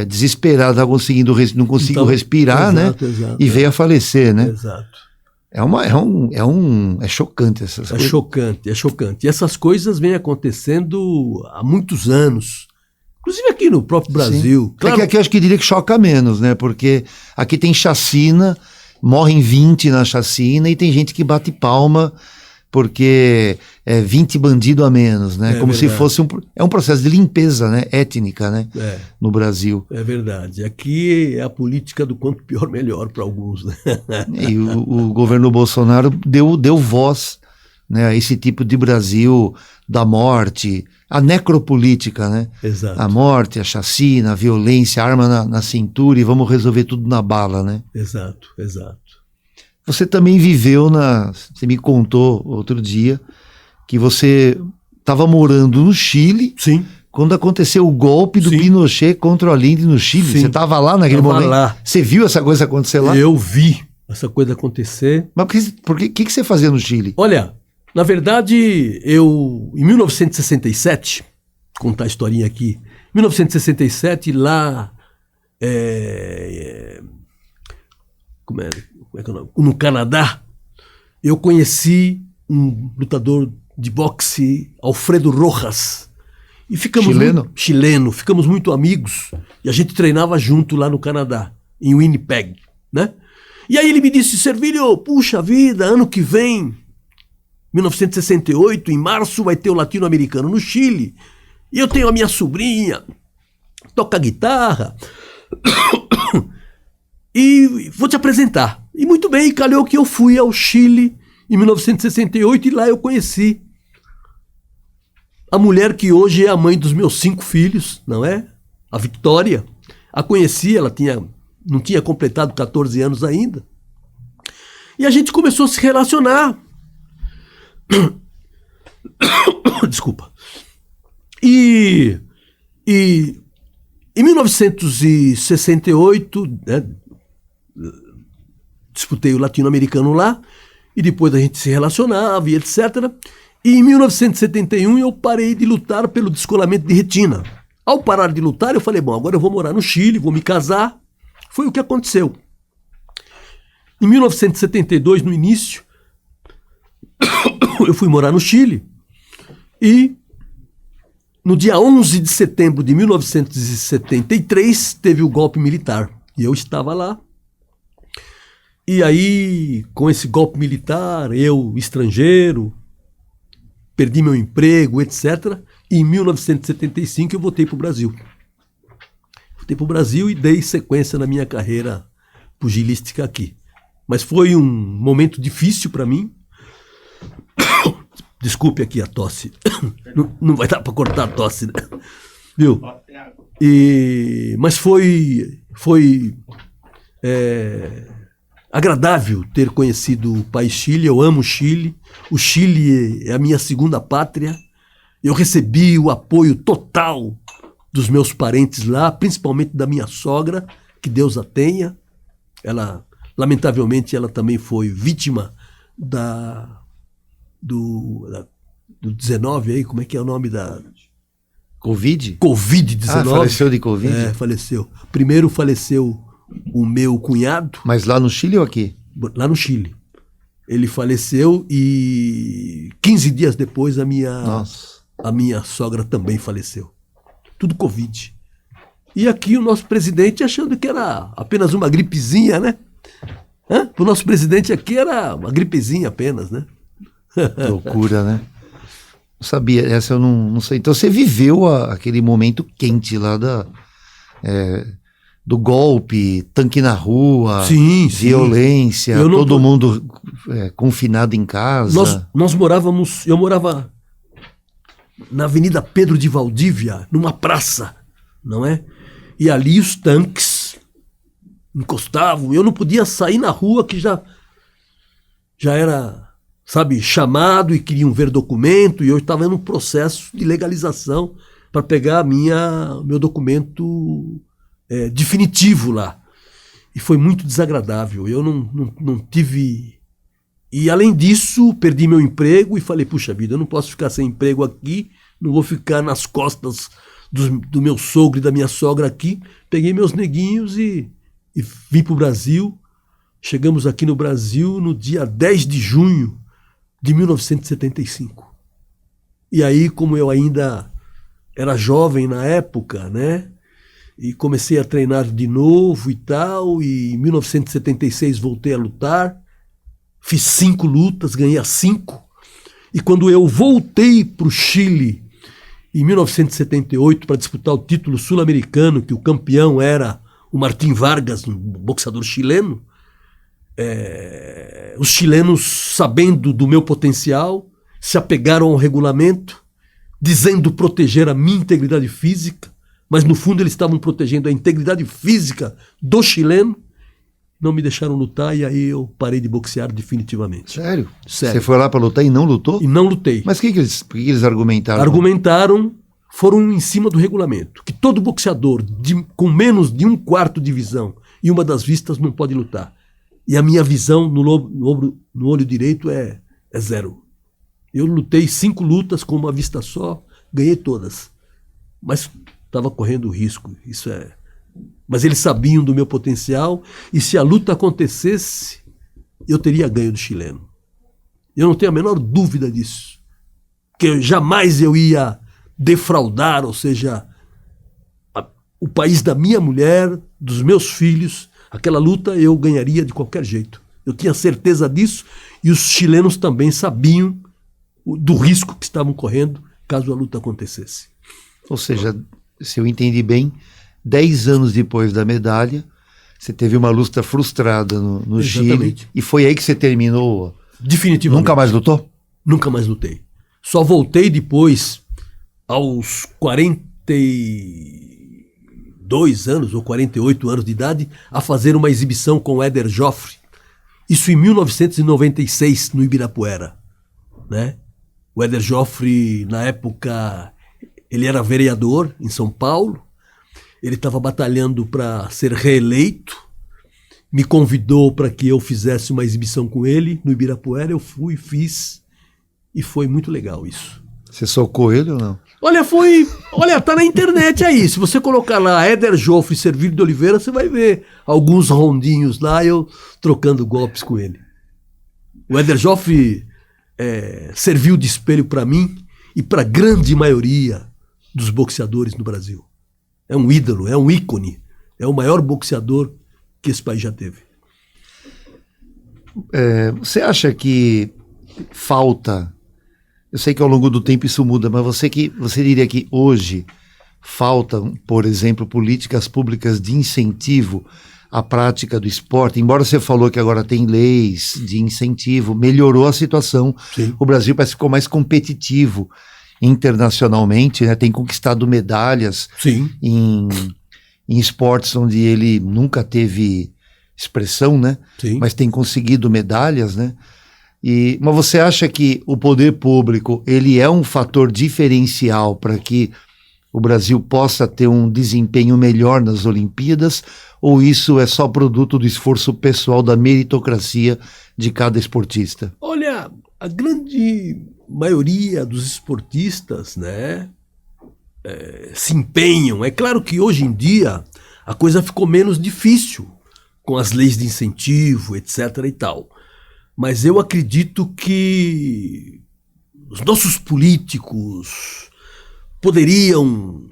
S1: desesperado, não conseguiu respirar, exato, né? Exato, e veio a falecer, né?
S2: Exato.
S1: É chocante essas coisas.
S2: É chocante. E essas coisas vêm acontecendo há muitos anos. Inclusive aqui no próprio Brasil.
S1: Claro. É que aqui eu acho que diria que choca menos, né? Porque aqui tem chacina, morrem 20 na chacina e tem gente que bate palma porque é 20 bandidos a menos, né? Como verdade. Se fosse um processo de limpeza, né? Étnica, né? No Brasil.
S2: É verdade. Aqui é a política do quanto pior, melhor para alguns, né?
S1: E o governo Bolsonaro deu voz, né, a esse tipo de Brasil da morte, a necropolítica, né?
S2: Exato.
S1: A morte, a chacina, a violência, a arma na cintura e vamos resolver tudo na bala, né?
S2: Exato.
S1: Você também viveu você me contou outro dia que você estava morando no Chile.
S2: Sim.
S1: Quando aconteceu o golpe do Pinochet contra o Allende no Chile. Sim. Você estava lá naquele momento?
S2: Lá.
S1: Você viu essa coisa acontecer lá?
S2: Eu vi essa coisa acontecer.
S1: Mas o que você fazia no Chile?
S2: Olha, na verdade, em 1967, vou contar a historinha aqui, em 1967, lá, como é que é o nome? No Canadá, eu conheci um lutador de boxe, Alfredo Rojas. E ficamos chileno, ficamos muito amigos. E a gente treinava junto lá no Canadá, em Winnipeg, né? E aí ele me disse: Servilho, puxa vida, ano que vem, 1968, em março, vai ter o Latino-Americano no Chile. E eu tenho a minha sobrinha, toca guitarra, e vou te apresentar. E muito bem, calhou que eu fui ao Chile em 1968 e lá eu conheci a mulher que hoje é a mãe dos meus 5 filhos, não é? A Victória. A conheci, ela não tinha completado 14 anos ainda. E a gente começou a se relacionar. Desculpa. E em 1968, né, disputei o latino-americano lá, e depois a gente se relacionava e etc. E em 1971 eu parei de lutar pelo descolamento de retina. Ao parar de lutar, eu falei, bom, agora eu vou morar no Chile, vou me casar. Foi o que aconteceu. Em 1972, no início, eu fui morar no Chile e no dia 11 de setembro de 1973 teve o golpe militar e eu estava lá. E aí, com esse golpe militar, eu, estrangeiro, perdi meu emprego, etc. E em 1975 eu voltei para o Brasil. Voltei para o Brasil e dei sequência na minha carreira pugilística aqui. Mas foi um momento difícil para mim. Desculpe aqui a tosse. Não vai dar para cortar a tosse, né? Viu? Mas foi agradável ter conhecido o país Chile. Eu amo o Chile. O Chile é a minha segunda pátria. Eu recebi o apoio total dos meus parentes lá, principalmente da minha sogra, que Deus a tenha. Lamentavelmente, ela também foi vítima do 19 aí, como é que é o nome da...
S1: Covid?
S2: Covid-19.
S1: Ah, faleceu de Covid?
S2: Faleceu. Primeiro faleceu o meu cunhado.
S1: Mas lá no Chile ou aqui?
S2: Lá no Chile. Ele faleceu e 15 dias depois a minha sogra também faleceu. Tudo Covid. E aqui o nosso presidente achando que era apenas uma gripezinha, né? O nosso presidente aqui era uma gripezinha apenas, né?
S1: Loucura, né? Não sabia, essa eu não sei. Então você viveu aquele momento quente lá do golpe, tanque na rua,
S2: Sim,
S1: violência, todo mundo confinado em casa.
S2: Eu morava na Avenida Pedro de Valdívia, numa praça, não é? E ali os tanques encostavam, eu não podia sair na rua que já era, sabe, chamado e queriam ver documento, e eu estava num processo de legalização para pegar meu documento definitivo lá. E foi muito desagradável. Eu não tive... E além disso, perdi meu emprego e falei, puxa vida, eu não posso ficar sem emprego aqui, não vou ficar nas costas do meu sogro e da minha sogra aqui. Peguei meus neguinhos e vim para o Brasil. Chegamos aqui no Brasil no dia 10 de junho de 1975. E aí, como eu ainda era jovem na época, né? E comecei a treinar de novo e tal, e em 1976 voltei a lutar, fiz 5 lutas, ganhei as 5, e quando eu voltei para o Chile, em 1978, para disputar o título sul-americano, que o campeão era o Martim Vargas, um boxeador chileno, os chilenos, sabendo do meu potencial, se apegaram ao regulamento, dizendo proteger a minha integridade física, mas no fundo eles estavam protegendo a integridade física do chileno, não me deixaram lutar e aí eu parei de boxear definitivamente.
S1: Sério?
S2: Sério.
S1: Você foi lá para lutar e não lutou?
S2: E não lutei.
S1: Mas por que eles argumentaram?
S2: Argumentaram, foram em cima do regulamento, que todo boxeador com menos de 1/4 de visão e uma das vistas não pode lutar. E a minha visão no olho direito é 0. Eu lutei 5 lutas com uma vista só, ganhei todas. Mas estava correndo risco, Mas eles sabiam do meu potencial e se a luta acontecesse, eu teria ganho do chileno. Eu não tenho a menor dúvida disso. Que jamais eu ia defraudar, ou seja, o país da minha mulher, dos meus filhos. Aquela luta eu ganharia de qualquer jeito. Eu tinha certeza disso e os chilenos também sabiam do risco que estavam correndo caso a luta acontecesse.
S1: Ou seja, se eu entendi bem, 10 anos depois da medalha, você teve uma luta frustrada no Chile e foi aí que você terminou?
S2: Definitivamente.
S1: Nunca mais lutou?
S2: Nunca mais lutei. Só voltei depois, aos 42 anos ou 48 anos de idade, a fazer uma exibição com o Éder Joffre. Isso em 1996, no Ibirapuera, né? O Éder Joffre, na época, ele era vereador em São Paulo, ele estava batalhando para ser reeleito, me convidou para que eu fizesse uma exibição com ele no Ibirapuera, eu fui, fiz, e foi muito legal isso.
S1: Você socou ele ou não?
S2: Olha, tá na internet aí, se você colocar lá Éder Joffre e Servílio de Oliveira, você vai ver alguns rondinhos lá, eu trocando golpes com ele. O Éder Joffre serviu de espelho para mim e para a grande maioria dos boxeadores no Brasil. É um ídolo, é um ícone, é o maior boxeador que esse país já teve.
S1: Você acha que falta, eu sei que ao longo do tempo isso muda, mas você diria que hoje faltam, por exemplo, políticas públicas de incentivo à prática do esporte? Embora você falou que agora tem leis de incentivo, melhorou a situação.
S2: Sim.
S1: O Brasil parece que ficou mais competitivo internacionalmente, né? Tem conquistado medalhas.
S2: Sim.
S1: Em esportes onde ele nunca teve expressão, né?
S2: Sim.
S1: Mas tem conseguido medalhas, né? Mas você acha que o poder público ele é um fator diferencial para que o Brasil possa ter um desempenho melhor nas Olimpíadas, ou isso é só produto do esforço pessoal, da meritocracia de cada esportista?
S2: Olha, a grande maioria dos esportistas, né, se empenham. É claro que hoje em dia a coisa ficou menos difícil com as leis de incentivo, etc. e tal. Mas eu acredito que os nossos políticos poderiam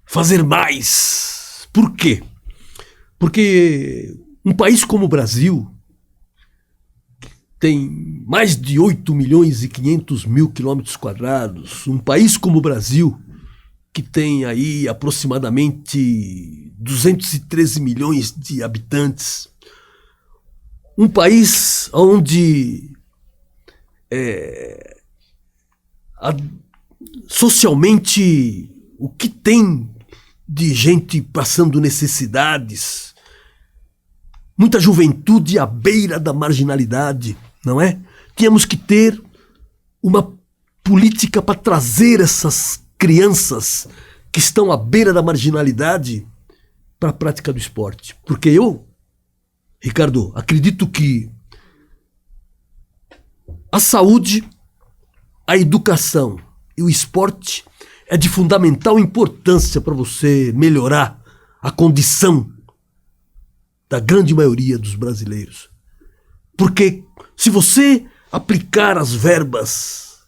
S2: fazer mais. Por quê? Porque um país como o Brasil tem mais de 8.500.000 quilômetros quadrados. Um país como o Brasil, que tem aí aproximadamente 213 milhões de habitantes. Um país onde socialmente o que tem de gente passando necessidades, muita juventude à beira da marginalidade, não é? Tínhamos que ter uma política para trazer essas crianças que estão à beira da marginalidade para a prática do esporte. Porque eu, Ricardo, acredito que a saúde, a educação e o esporte é de fundamental importância para você melhorar a condição da grande maioria dos brasileiros. Porque se você aplicar as verbas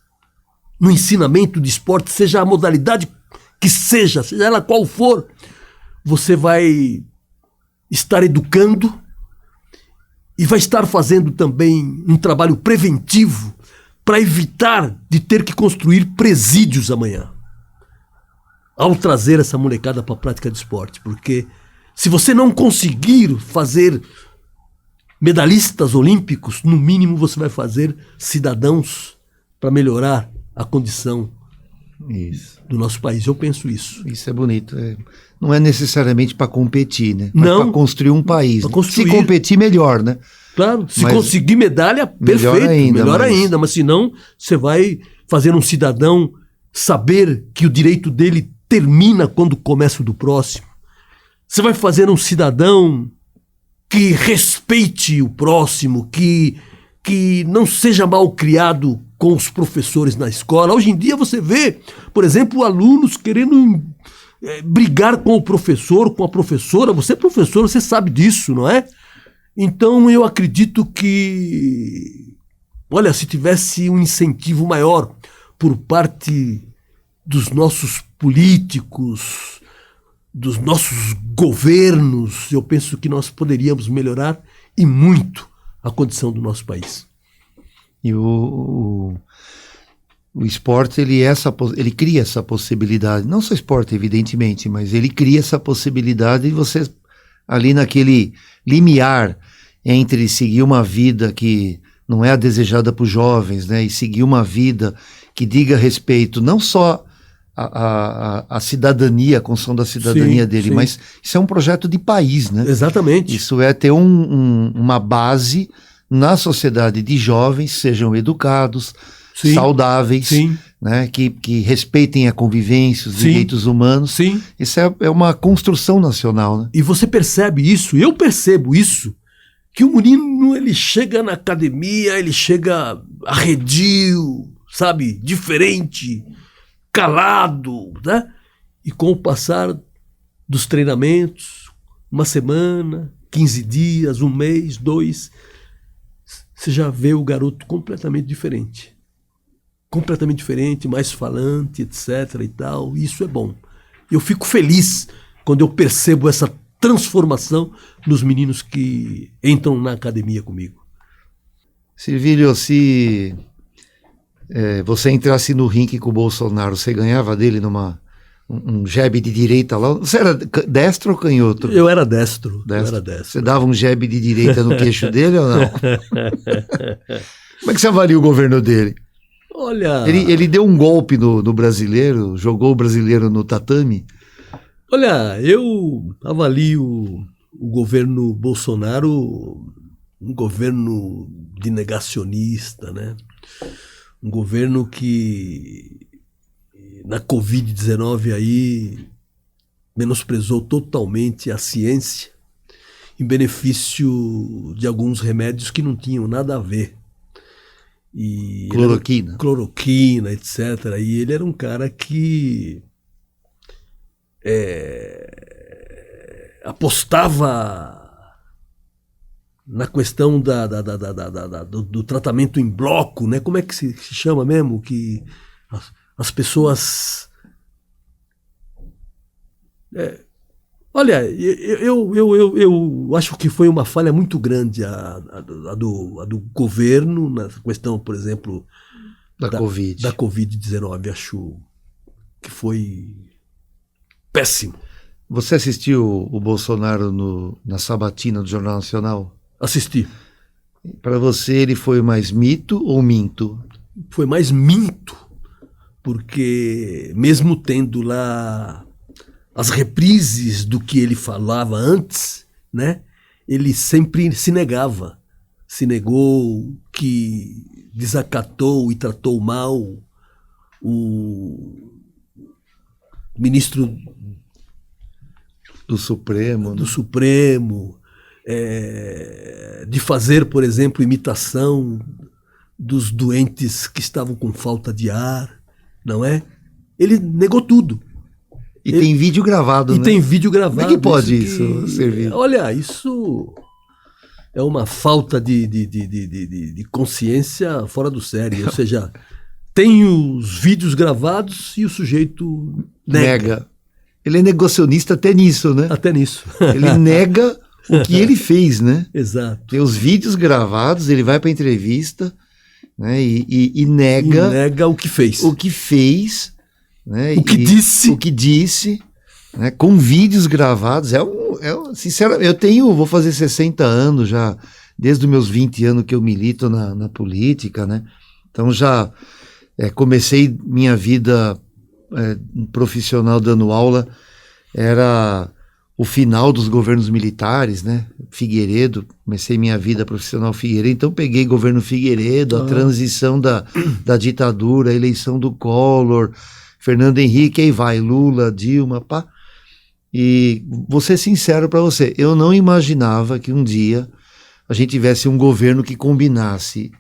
S2: no ensinamento de esporte, seja a modalidade que seja ela qual for, você vai estar educando e vai estar fazendo também um trabalho preventivo para evitar de ter que construir presídios amanhã, ao trazer essa molecada para a prática de esporte. Porque se você não conseguir fazer medalhistas olímpicos, no mínimo você vai fazer cidadãos para melhorar a condição do nosso país. Eu penso isso.
S1: Isso é bonito. Não é necessariamente para competir, né?
S2: Não.
S1: Para construir um país. Né?
S2: Construir.
S1: Se competir, melhor, né?
S2: Claro, se conseguir medalha, perfeito, melhor ainda. Mas senão, você vai fazer um cidadão saber que o direito dele termina quando começa o do próximo. Você vai fazer um cidadão que respeite o próximo, que não seja mal criado com os professores na escola. Hoje em dia você vê, por exemplo, alunos querendo brigar com o professor, com a professora. Você é professor, você sabe disso, não é? Então eu acredito que, olha, se tivesse um incentivo maior por parte dos nossos políticos, dos nossos governos, eu penso que nós poderíamos melhorar e muito a condição do nosso país.
S1: E o esporte, ele cria essa possibilidade, não só esporte, evidentemente, mas ele cria essa possibilidade de você, ali naquele limiar entre seguir uma vida que não é a desejada para os jovens, né, e seguir uma vida que diga respeito não só a cidadania, a construção da cidadania
S2: sim,
S1: dele,
S2: sim.
S1: mas isso é um projeto de país, né?
S2: Exatamente.
S1: Isso é ter uma base na sociedade de jovens, sejam educados,
S2: sim,
S1: saudáveis,
S2: sim.
S1: Né? Que respeitem a convivência, os
S2: sim,
S1: direitos humanos.
S2: Sim.
S1: Isso é uma construção nacional, né?
S2: E você percebe isso, eu percebo isso, que o menino, ele chega na academia, ele chega arredio, sabe, diferente, calado, né? E com o passar dos treinamentos, uma semana, 15 dias, um mês, 2, você já vê o garoto completamente diferente. Completamente diferente, mais falante, etc. e tal. E isso é bom. Eu fico feliz quando eu percebo essa transformação nos meninos que entram na academia comigo.
S1: Silvílio, se você entrasse no ringue com o Bolsonaro, você ganhava dele um jab de direita lá? Você era destro ou canhoto?
S2: Eu era destro.
S1: Destro.
S2: Eu era destro.
S1: Você dava um jab de direita no queixo dele ou não? Como é que você avalia o governo dele?
S2: Olha...
S1: Ele deu um golpe no brasileiro, jogou o brasileiro no tatame?
S2: Olha, eu avalio o governo Bolsonaro um governo de negacionista, né? Um governo que na Covid-19 aí menosprezou totalmente a ciência em benefício de alguns remédios que não tinham nada a ver. E cloroquina, etc. E ele era um cara que apostava na questão do tratamento em bloco, né? Como é que se chama mesmo? Que as pessoas... Olha, eu acho que foi uma falha muito grande a do governo na questão, por exemplo, da Covid-19. Acho que foi péssimo.
S1: Você assistiu o Bolsonaro na sabatina do Jornal Nacional?
S2: Assisti.
S1: Para você, ele foi mais mito ou minto?
S2: Foi mais minto, porque mesmo tendo lá as reprises do que ele falava antes, né, ele sempre se negava. Se negou, que desacatou e tratou mal o ministro
S1: do Supremo,
S2: do Supremo, de fazer, por exemplo, imitação dos doentes que estavam com falta de ar, não é? Ele negou tudo.
S1: E tem vídeo gravado, né?
S2: E tem vídeo gravado.
S1: Como é que pode isso servir?
S2: Olha, isso é uma falta de consciência fora do sério. Ou seja, tem os vídeos gravados e o sujeito nega.
S1: Ele é negacionista até nisso, né?
S2: Até nisso.
S1: Ele nega o que ele fez, né?
S2: Exato.
S1: Tem os vídeos gravados, ele vai para entrevista, né? E nega...
S2: E nega o que fez.
S1: O que fez, né?
S2: O que disse.
S1: O que disse, né? Com vídeos gravados. Sinceramente, vou fazer 60 anos já, desde os meus 20 anos que eu milito na política, né? Então já comecei minha vida profissional dando aula, era o final dos governos militares, né? Figueiredo, comecei minha vida profissional Figueiredo, então peguei governo Figueiredo, a transição da ditadura, a eleição do Collor, Fernando Henrique, aí vai, Lula, Dilma, pá. E vou ser sincero para você, eu não imaginava que um dia a gente tivesse um governo que combinasse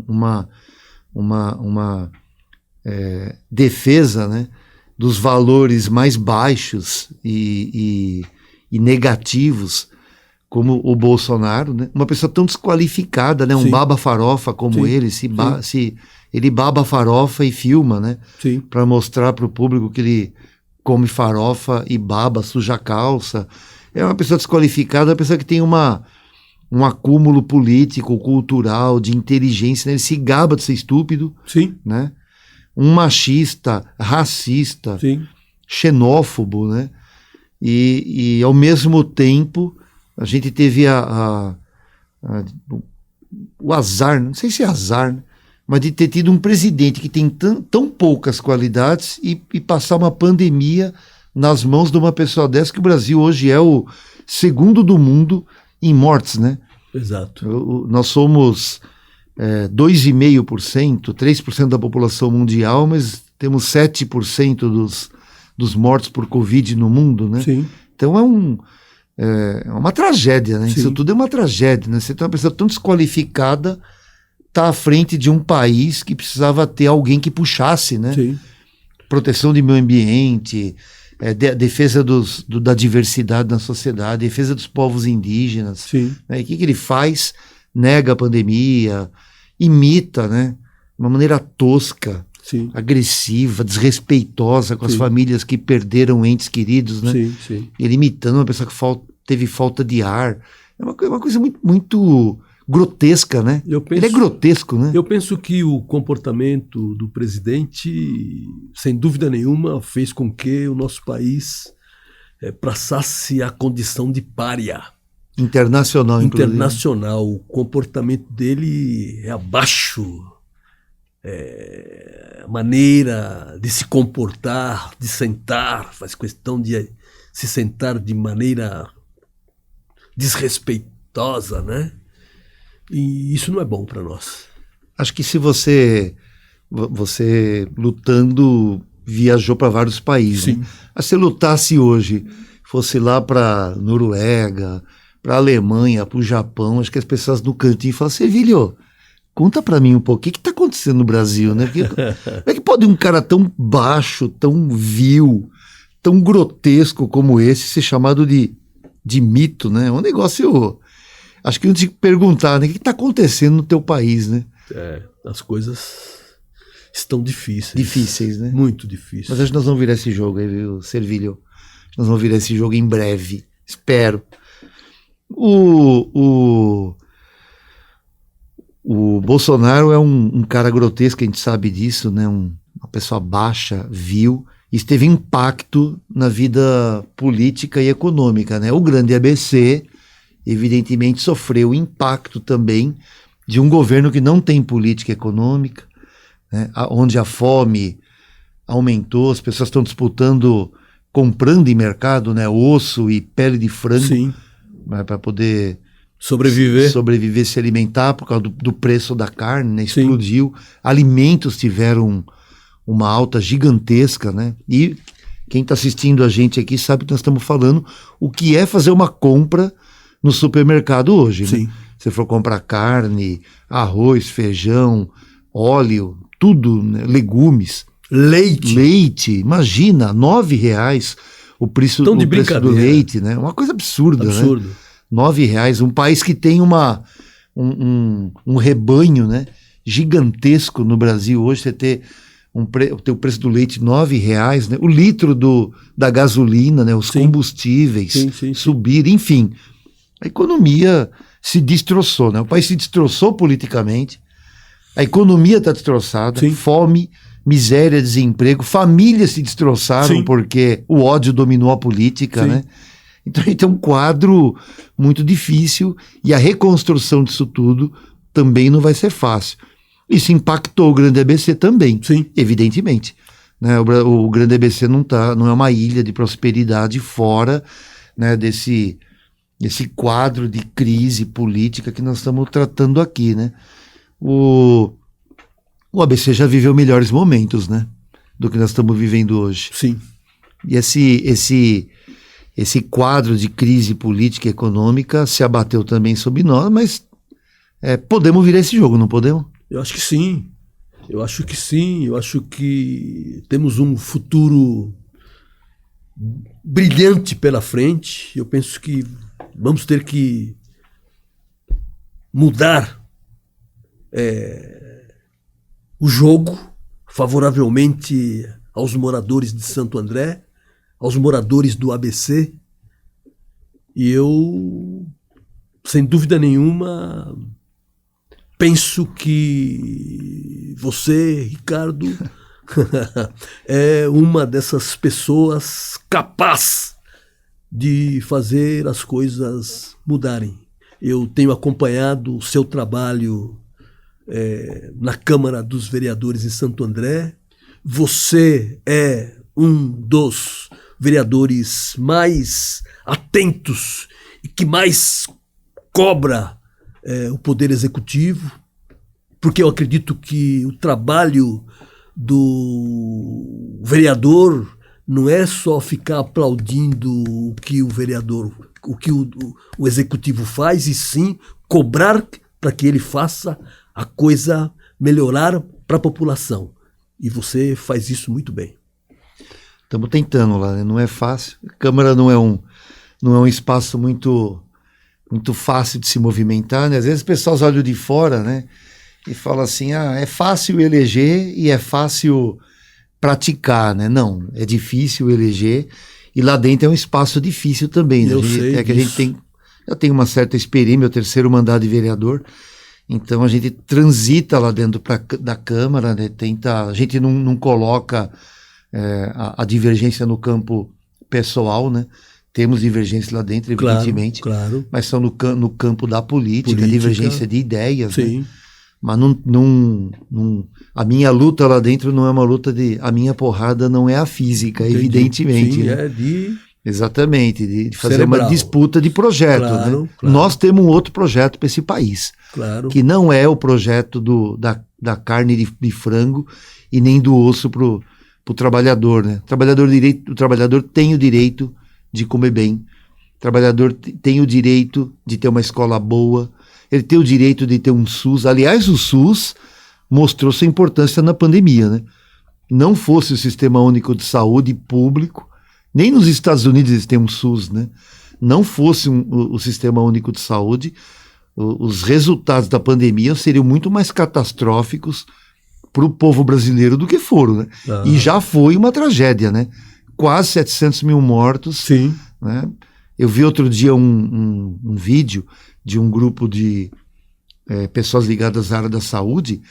S1: uma defesa, né, dos valores mais baixos e negativos, como o Bolsonaro, né? Uma pessoa tão desqualificada, né? Um baba-farofa como ele, ele baba farofa e filma, né? Para mostrar para o público que ele come farofa e baba, suja a calça. É uma pessoa desqualificada, uma pessoa que tem um acúmulo político, cultural, de inteligência, né? Ele se gaba de ser estúpido, né? Um machista, racista, xenófobo, né? E ao mesmo tempo a gente teve o azar, não sei se é azar, né? Mas de ter tido um presidente que tem tão poucas qualidades e passar uma pandemia nas mãos de uma pessoa dessa, que o Brasil hoje é o segundo do mundo em mortes, né?
S2: Exato.
S1: Nós somos 2,5%, 3% da população mundial, mas temos 7% dos mortos por Covid no mundo, né? Então é uma tragédia, né? Isso tudo é uma tragédia, né? Você tem uma pessoa tão desqualificada, tá à frente de um país que precisava ter alguém que puxasse, né? Proteção do meio ambiente, defesa da diversidade na sociedade, defesa dos povos indígenas. Né? E o que ele faz? Nega a pandemia, imita, né? De uma maneira tosca, agressiva, desrespeitosa com as famílias que perderam entes queridos, né? Ele imitando uma pessoa que teve falta de ar. É uma coisa muito, muito grotesca, né? Ele é grotesco, né?
S2: Eu penso que o comportamento do presidente, sem dúvida nenhuma, fez com que o nosso país passasse a condição de pária.
S1: Internacional, inclusive.
S2: Internacional. O comportamento dele é abaixo. A maneira de se comportar, de sentar, faz questão de se sentar de maneira desrespeitosa, né? E isso não é bom para nós.
S1: Acho que se você lutando viajou para vários países, né? Se você lutasse hoje, fosse lá para Noruega, para a Alemanha, para o Japão, acho que as pessoas no cantinho falam: Servilho, conta para mim um pouco, o que está acontecendo no Brasil, né? Porque, como é que pode um cara tão baixo, tão vil, tão grotesco como esse ser chamado de mito, né? É um negócio... Acho que eu tinha que perguntar, né? O que está acontecendo no teu país, né?
S2: As coisas estão difíceis.
S1: Difíceis, né?
S2: Muito difíceis.
S1: Mas acho que nós vamos virar esse jogo aí, viu, Servilho? Nós vamos virar esse jogo em breve. Espero. O Bolsonaro é um cara grotesco, a gente sabe disso, né? Uma pessoa baixa, vil, isso teve impacto na vida política e econômica, né? O grande ABC, evidentemente, sofreu impacto também de um governo que não tem política econômica, né? Onde a fome aumentou, as pessoas estão disputando, comprando em mercado, né? Osso e pele de frango, né? Para poder sobreviver, se alimentar por causa do preço da carne, né? Explodiu. Sim. Alimentos tiveram uma alta gigantesca, né? E quem está assistindo a gente aqui sabe que nós estamos falando o que é fazer uma compra no supermercado hoje,
S2: Sim.
S1: né? Se for comprar carne, arroz, feijão, óleo, tudo, né? Legumes. Leite, imagina, R$9 o preço do leite, né? Uma coisa absurda, né? R$9, um país que tem um rebanho, né? Gigantesco no Brasil hoje, você ter o preço do leite R$9, né? O litro da gasolina, né? Os combustíveis subir, enfim. A economia se destroçou, né? O país se destroçou politicamente, a economia está destroçada, fome, miséria, desemprego, famílias se destroçaram porque o ódio dominou a política, né? Então a gente tem um quadro muito difícil e a reconstrução disso tudo também não vai ser fácil. Isso impactou o grande ABC também, evidentemente, né? O grande ABC não é uma ilha de prosperidade fora, né, desse quadro de crise política que nós estamos tratando aqui, né? O ABC já viveu melhores momentos, né, do que nós estamos vivendo hoje.
S2: Sim.
S1: E esse quadro de crise política e econômica se abateu também sobre nós, mas podemos virar esse jogo, não podemos?
S2: Eu acho que sim. Eu acho que sim. Eu acho que temos um futuro brilhante pela frente. Eu penso que vamos ter que mudar o jogo favoravelmente aos moradores de Santo André, aos moradores do ABC, e eu, sem dúvida nenhuma, penso que você, Ricardo, é uma dessas pessoas capaz de fazer as coisas mudarem. Eu tenho acompanhado o seu trabalho na Câmara dos Vereadores em Santo André. Você é um dos vereadores mais atentos e que mais cobra o Poder Executivo, porque eu acredito que o trabalho do vereador não é só ficar aplaudindo o que o Executivo faz, e sim cobrar para que ele faça a coisa melhorar para a população. E você faz isso muito bem.
S1: Estamos tentando lá, né? Não é fácil. A Câmara não é um espaço muito fácil de se movimentar, né? Às vezes o pessoal olha de fora, né, e fala assim, é fácil eleger e é fácil praticar, né? Não, é difícil eleger e lá dentro é um espaço difícil também, né? Já tem uma certa experiência, meu terceiro mandato de vereador, então a gente transita lá dentro da Câmara, né? A gente não coloca a divergência no campo pessoal, né? Temos divergências lá dentro, evidentemente,
S2: claro.
S1: Mas são no campo da política, divergência de ideias,
S2: sim.
S1: Né? Mas a minha luta lá dentro não é uma luta a minha porrada não é a física, entendi. Evidentemente.
S2: Sim,
S1: né? Exatamente, de fazer
S2: cerebral.
S1: Uma disputa de projeto.
S2: Claro,
S1: né?
S2: claro.
S1: Nós temos um outro projeto para esse país, que não é o projeto da carne de frango e nem do osso para o trabalhador. Né? O trabalhador tem o direito de comer bem, o trabalhador tem o direito de ter uma escola boa, ele tem o direito de ter um SUS. Aliás, o SUS mostrou sua importância na pandemia, né? Não fosse o Sistema Único de Saúde público, nem nos Estados Unidos eles têm um SUS, né? Não fosse o Sistema Único de Saúde, os resultados da pandemia seriam muito mais catastróficos para o povo brasileiro do que foram, né? E já foi uma tragédia, né? Quase 700 mil mortos.
S2: Sim.
S1: Né? Eu vi outro dia um vídeo de um grupo de pessoas ligadas à área da saúde,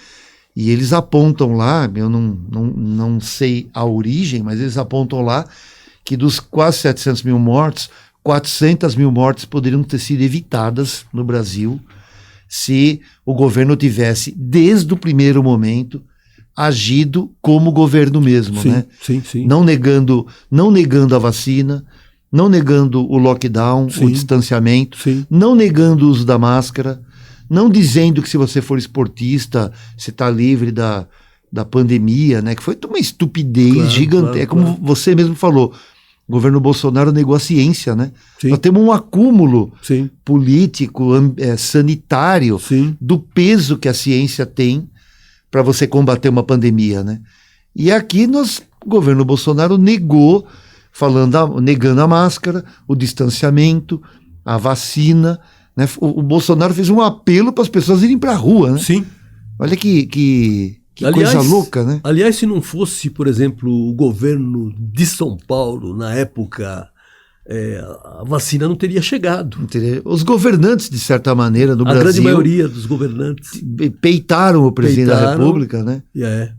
S1: E eles apontam lá, eu não sei a origem, mas eles apontam lá que dos quase 700 mil mortos, 400 mil mortes poderiam ter sido evitadas no Brasil se o governo tivesse, desde o primeiro momento, agido como governo mesmo,
S2: sim,
S1: né?
S2: Sim.
S1: Não negando a vacina, não negando o lockdown,
S2: Sim.
S1: o distanciamento,
S2: Sim.
S1: não negando o uso da máscara, não dizendo que se você for esportista, você está livre da pandemia, né? Que foi uma estupidez gigante. É como você mesmo falou, o governo Bolsonaro negou a ciência, né?
S2: Sim.
S1: Nós temos um acúmulo
S2: Sim.
S1: político, sanitário,
S2: Sim.
S1: do peso que a ciência tem para você combater uma pandemia, né? E aqui o governo Bolsonaro negou, negando a máscara, o distanciamento, a vacina, né? O Bolsonaro fez um apelo para as pessoas irem para a rua, né?
S2: Sim.
S1: Olha que coisa louca, né?
S2: Aliás, se não fosse, por exemplo, o governo de São Paulo, na época, a vacina não teria chegado.
S1: Os governantes, de certa maneira, no Brasil...
S2: A grande maioria dos governantes...
S1: peitaram o presidente da República, né?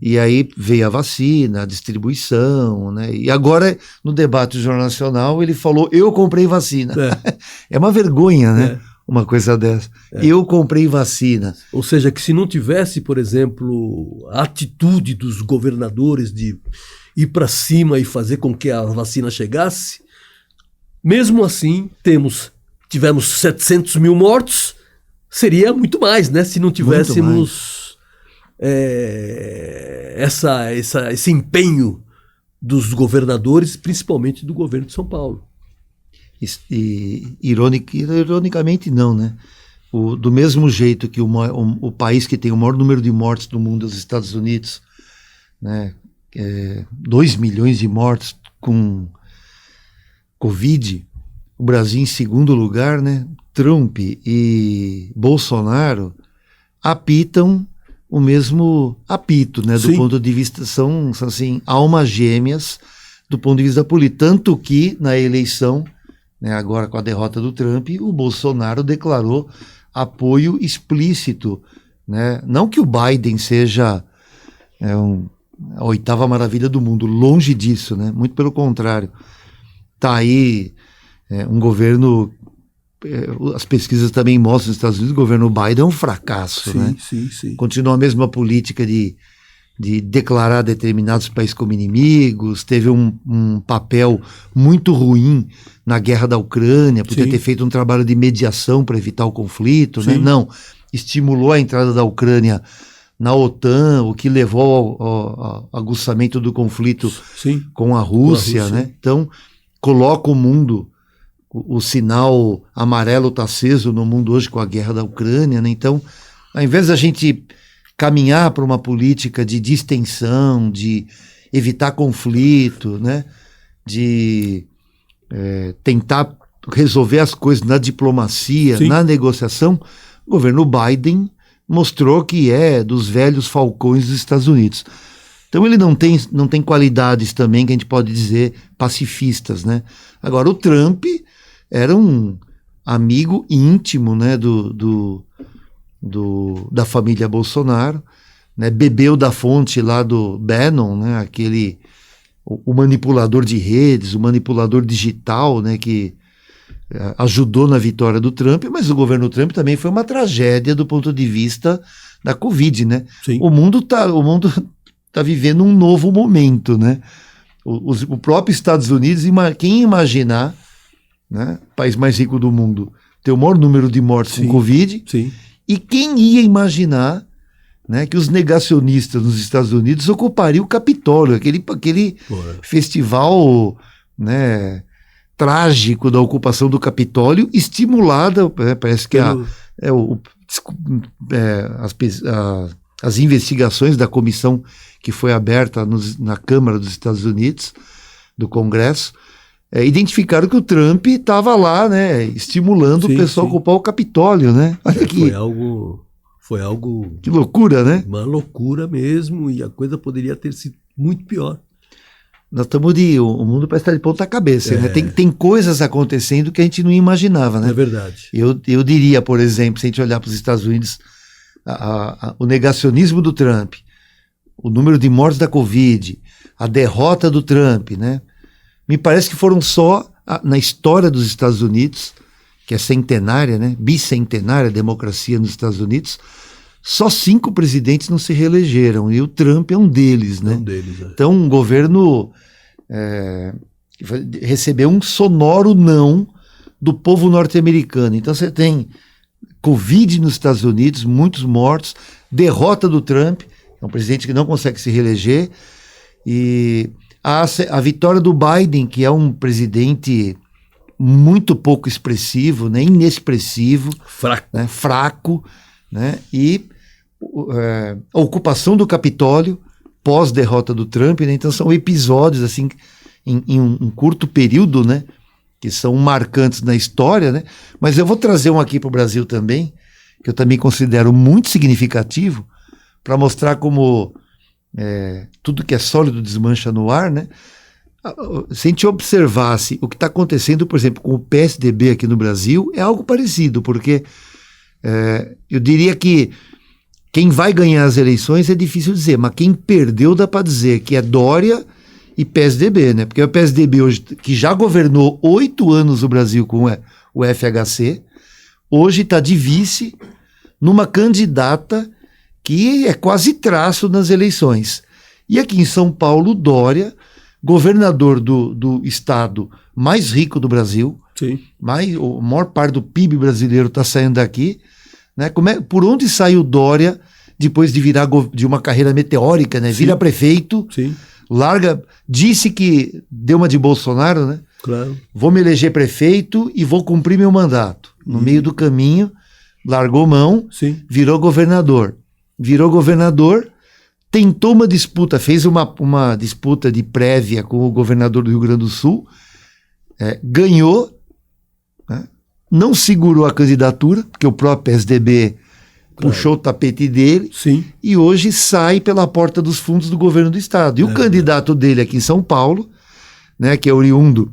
S2: E
S1: aí veio a vacina, a distribuição, né? E agora, no debate do Jornal Nacional, ele falou, eu comprei vacina. É uma vergonha, né? Uma coisa dessa. Eu comprei vacina.
S2: Ou seja, que se não tivesse, por exemplo, a atitude dos governadores de ir para cima e fazer com que a vacina chegasse, mesmo assim, tivemos 700 mil mortos, seria muito mais, né? Se não tivéssemos esse empenho dos governadores, principalmente do governo de São Paulo.
S1: Ironicamente não, né? Do mesmo jeito que o país que tem o maior número de mortes do mundo, os Estados Unidos, né? 2 milhões de mortes com Covid, o Brasil em segundo lugar, né? Trump e Bolsonaro apitam o mesmo apito, né? Do ponto de vista, são assim, almas gêmeas do ponto de vista político. Tanto que na eleição, né, agora com a derrota do Trump, o Bolsonaro declarou apoio explícito, né? Não que o Biden seja a oitava maravilha do mundo, longe disso, né? Muito pelo contrário. Está aí um governo, as pesquisas também mostram nos Estados Unidos, o governo Biden é um fracasso, né?
S2: Sim.
S1: Continua a mesma política de declarar determinados países como inimigos, teve um papel muito ruim na guerra da Ucrânia, podia ter feito um trabalho de mediação para evitar o conflito, né? Não, estimulou a entrada da Ucrânia na OTAN, o que levou ao aguçamento do conflito com a Rússia, né? Então, coloca o mundo, o sinal amarelo está aceso no mundo hoje com a guerra da Ucrânia, né? Então, ao invés da gente caminhar para uma política de distensão, de evitar conflito, né? De tentar resolver as coisas na diplomacia, na negociação, o governo Biden mostrou que é dos velhos falcões dos Estados Unidos. Então ele não tem qualidades também que a gente pode dizer pacifistas, né? Agora o Trump era um amigo íntimo, né, da família Bolsonaro, né? Bebeu da fonte lá do Bannon, né? O manipulador de redes, o manipulador digital, né? Que ajudou na vitória do Trump, mas o governo Trump também foi uma tragédia do ponto de vista da Covid, né? O mundo tá vivendo um novo momento, né? O próprio Estados Unidos, quem imaginar, né? País mais rico do mundo, ter o maior número de mortes com Covid, e quem ia imaginar, né, que os negacionistas nos Estados Unidos ocupariam o Capitólio, aquele festival, né, trágico da ocupação do Capitólio, estimulada, parece que as investigações da comissão que foi aberta na Câmara dos Estados Unidos, do Congresso, identificaram que o Trump estava lá, né, estimulando o pessoal a ocupar o Capitólio, né? Olha
S2: foi algo...
S1: Que loucura, né?
S2: Uma loucura mesmo, e a coisa poderia ter sido muito pior.
S1: Nós estamos o mundo parece estar de ponta cabeça, né? Tem coisas acontecendo que a gente não imaginava, né?
S2: É verdade.
S1: Eu diria, por exemplo, se a gente olhar para os Estados Unidos, o negacionismo do Trump, o número de mortes da Covid, a derrota do Trump, né? Me parece que foram só na história dos Estados Unidos, que é centenária, né? Bicentenária a democracia nos Estados Unidos, só 5 presidentes não se reelegeram, e o Trump é um deles, né? Então, um governo recebeu um sonoro não do povo norte-americano. Então, você tem Covid nos Estados Unidos, muitos mortos, derrota do Trump, é um presidente que não consegue se reeleger, e a vitória do Biden, que é um presidente muito pouco expressivo, né, inexpressivo, fraco, né, e a ocupação do Capitólio pós-derrota do Trump, né, então são episódios assim em um curto período, né, que são marcantes na história, né, mas eu vou trazer um aqui para o Brasil também, que eu também considero muito significativo, para mostrar como tudo que é sólido desmancha no ar, né? Se a gente observasse o que está acontecendo, por exemplo, com o PSDB aqui no Brasil, é algo parecido, porque eu diria que quem vai ganhar as eleições é difícil dizer, mas quem perdeu dá para dizer que é Dória e PSDB, né? Porque o PSDB hoje, que já governou 8 anos o Brasil com o FHC, hoje está de vice numa candidata que é quase traço nas eleições. E aqui em São Paulo, Dória, governador do estado mais rico do Brasil,
S2: sim,
S1: a maior parte do PIB brasileiro está saindo daqui, né? Por onde sai o Dória depois de virar de uma carreira meteórica, né? Vira prefeito,
S2: sim,
S1: disse que deu uma de Bolsonaro, né?
S2: Claro.
S1: Vou me eleger prefeito e vou cumprir meu mandato. No meio do caminho, largou mão,
S2: sim,
S1: virou governador, tentou uma disputa, fez uma disputa de prévia com o governador do Rio Grande do Sul, ganhou, né? Não segurou a candidatura, porque o próprio PSDB puxou o tapete dele,
S2: sim,
S1: e hoje sai pela porta dos fundos do governo do estado. E o candidato dele aqui em São Paulo, né, que é oriundo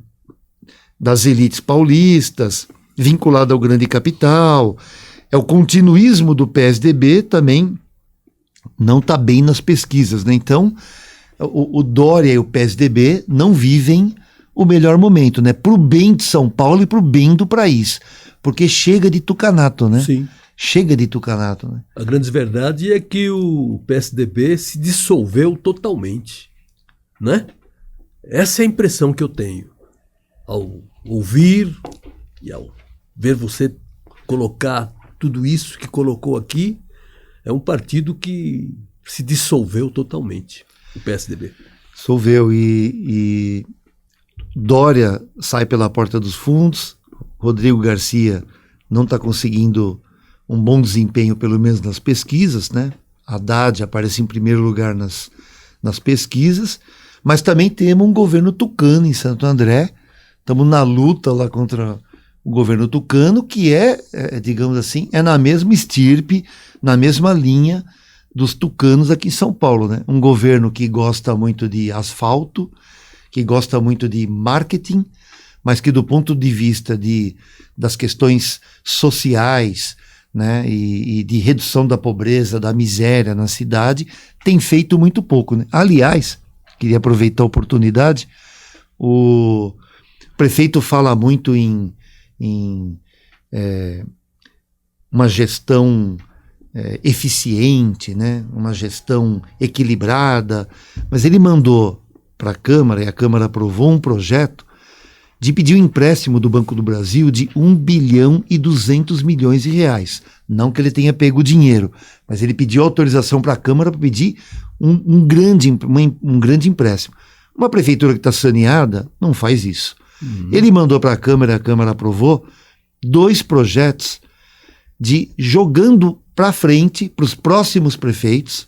S1: das elites paulistas, vinculado ao grande capital, é o continuismo do PSDB, também não está bem nas pesquisas, né? Então, o Dória e o PSDB não vivem o melhor momento, né? Para o bem de São Paulo e para o bem do país. Porque chega de tucanato, né?
S2: Sim.
S1: Chega de tucanato, né?
S2: A grande verdade é que o PSDB se dissolveu totalmente, né? Essa é a impressão que eu tenho ao ouvir e ao ver você colocar tudo isso que colocou aqui. É um partido que se dissolveu totalmente, o PSDB.
S1: Dissolveu e Dória sai pela porta dos fundos, Rodrigo Garcia não está conseguindo um bom desempenho, pelo menos nas pesquisas, né? Haddad aparece em primeiro lugar nas pesquisas, mas também temos um governo tucano em Santo André, estamos na luta lá contra o governo tucano, que digamos assim, é na mesma estirpe, na mesma linha dos tucanos aqui em São Paulo, né? Um governo que gosta muito de asfalto, que gosta muito de marketing, mas que do ponto de vista das questões sociais, né, e de redução da pobreza, da miséria na cidade, tem feito muito pouco, né? Aliás, queria aproveitar a oportunidade, o prefeito fala muito em uma gestão eficiente, né? Uma gestão equilibrada, mas ele mandou para a Câmara, e a Câmara aprovou um projeto de pedir um empréstimo do Banco do Brasil de 1 bilhão e 200 milhões de reais. Não que ele tenha pego o dinheiro, mas ele pediu autorização para a Câmara para pedir um grande empréstimo. Uma prefeitura que está saneada não faz isso. Ele mandou para a Câmara aprovou 2 projetos jogando para frente, para os próximos prefeitos,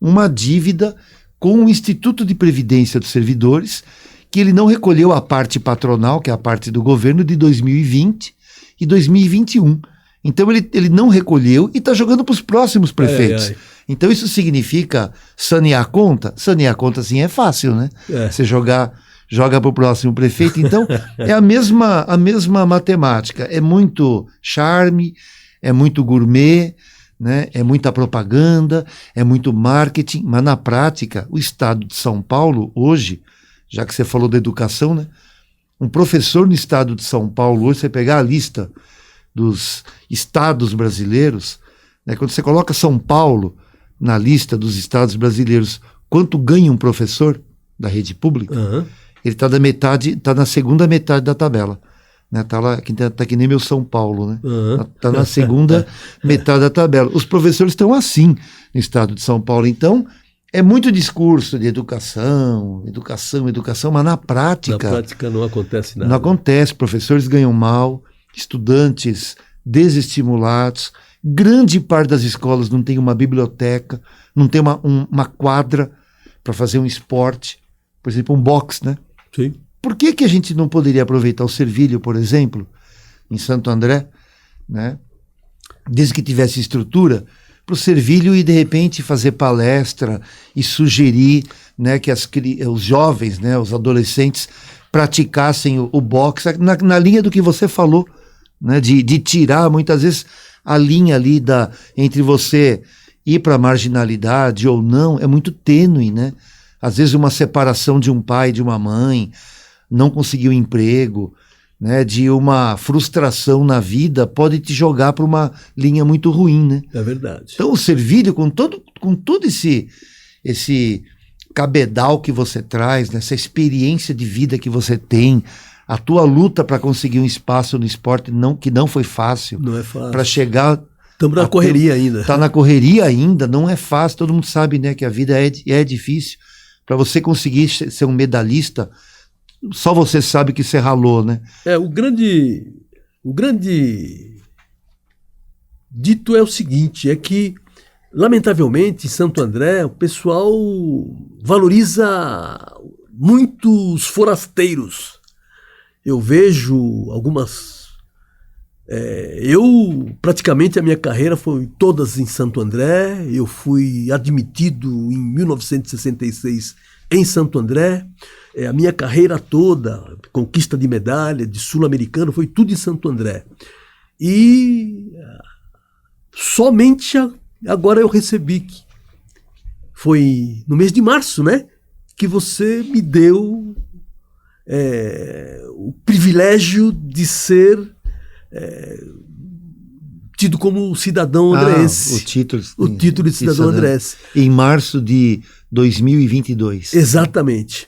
S1: uma dívida com o Instituto de Previdência dos Servidores, que ele não recolheu a parte patronal, que é a parte do governo, de 2020 e 2021. Então ele não recolheu e está jogando para os próximos prefeitos. Então isso significa sanear a conta? Sanear a conta, assim, é fácil, né? Você joga para o próximo prefeito. Então é a mesma matemática. É muito charme, é muito gourmet, né? É muita propaganda, é muito marketing, mas na prática, o estado de São Paulo hoje, já que você falou da educação, né? Um professor no estado de São Paulo, hoje você pegar a lista dos estados brasileiros, né? Quando você coloca São Paulo na lista dos estados brasileiros, quanto ganha um professor da rede pública? Ele está na segunda metade da tabela. Né? Tá que nem meu São Paulo, né? Tá na segunda metade da tabela. Os professores estão assim no estado de São Paulo. Então, é muito discurso de educação, mas na prática...
S2: Na prática não acontece nada.
S1: Não acontece. Professores ganham mal, estudantes desestimulados, grande parte das escolas não tem uma biblioteca, não tem uma quadra para fazer um esporte, por exemplo, um boxe, né?
S2: Sim.
S1: Por que a gente não poderia aproveitar o Servilho, por exemplo, em Santo André, né? Desde que tivesse estrutura, para o Servilho e de repente fazer palestra e sugerir, né, que os jovens, né, os adolescentes praticassem o boxe na linha do que você falou, né, de tirar muitas vezes a linha ali entre você ir para a marginalidade ou não, é muito tênue, né? Às vezes uma separação de um pai, de uma mãe, não conseguir um emprego, né, de uma frustração na vida, pode te jogar para uma linha muito ruim, né?
S2: É verdade.
S1: Então o Servilho, com todo esse cabedal que você traz, né, essa experiência de vida que você tem, a tua luta para conseguir um espaço no esporte que não foi fácil.
S2: Não é fácil.
S1: Para chegar...
S2: Estamos na correria ainda.
S1: Está na correria ainda, não é fácil. Todo mundo sabe, né, que a vida é difícil. Para você conseguir ser um medalhista, só você sabe que você ralou, né?
S2: O grande dito é o seguinte, é que, lamentavelmente, em Santo André, o pessoal valoriza muito os forasteiros. Eu vejo algumas... praticamente a minha carreira foi todas em Santo André. Eu fui admitido em 1966 em Santo André. A minha carreira toda, conquista de medalha, de sul-americano, foi tudo em Santo André. E somente agora eu recebi, foi no mês de março, né, que você me deu o privilégio de ser tido como cidadão andreense.
S1: O título de cidadão
S2: andreense.
S1: Em março de 2022.
S2: Exatamente.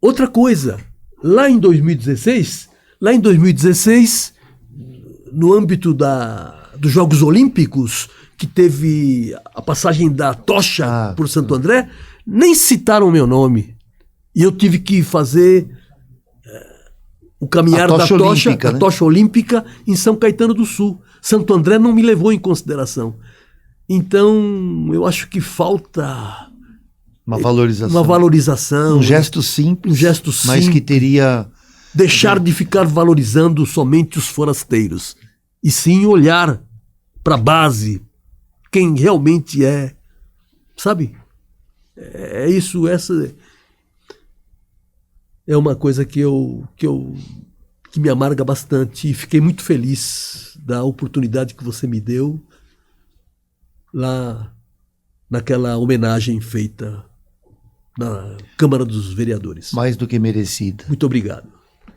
S2: Outra coisa, lá em 2016, no âmbito dos Jogos Olímpicos, que teve a passagem da tocha por Santo André, nem citaram o meu nome. E eu tive que fazer o caminhar da tocha olímpica em São Caetano do Sul. Santo André não me levou em consideração. Então, eu acho que falta
S1: uma valorização.
S2: Um gesto simples.
S1: Mas que teria...
S2: Deixar de ficar valorizando somente os forasteiros. E sim olhar para a base, quem realmente é. Sabe? É isso, essa... É uma coisa que me amarga bastante, e fiquei muito feliz da oportunidade que você me deu lá naquela homenagem feita na Câmara dos Vereadores.
S1: Mais do que merecida.
S2: Muito obrigado.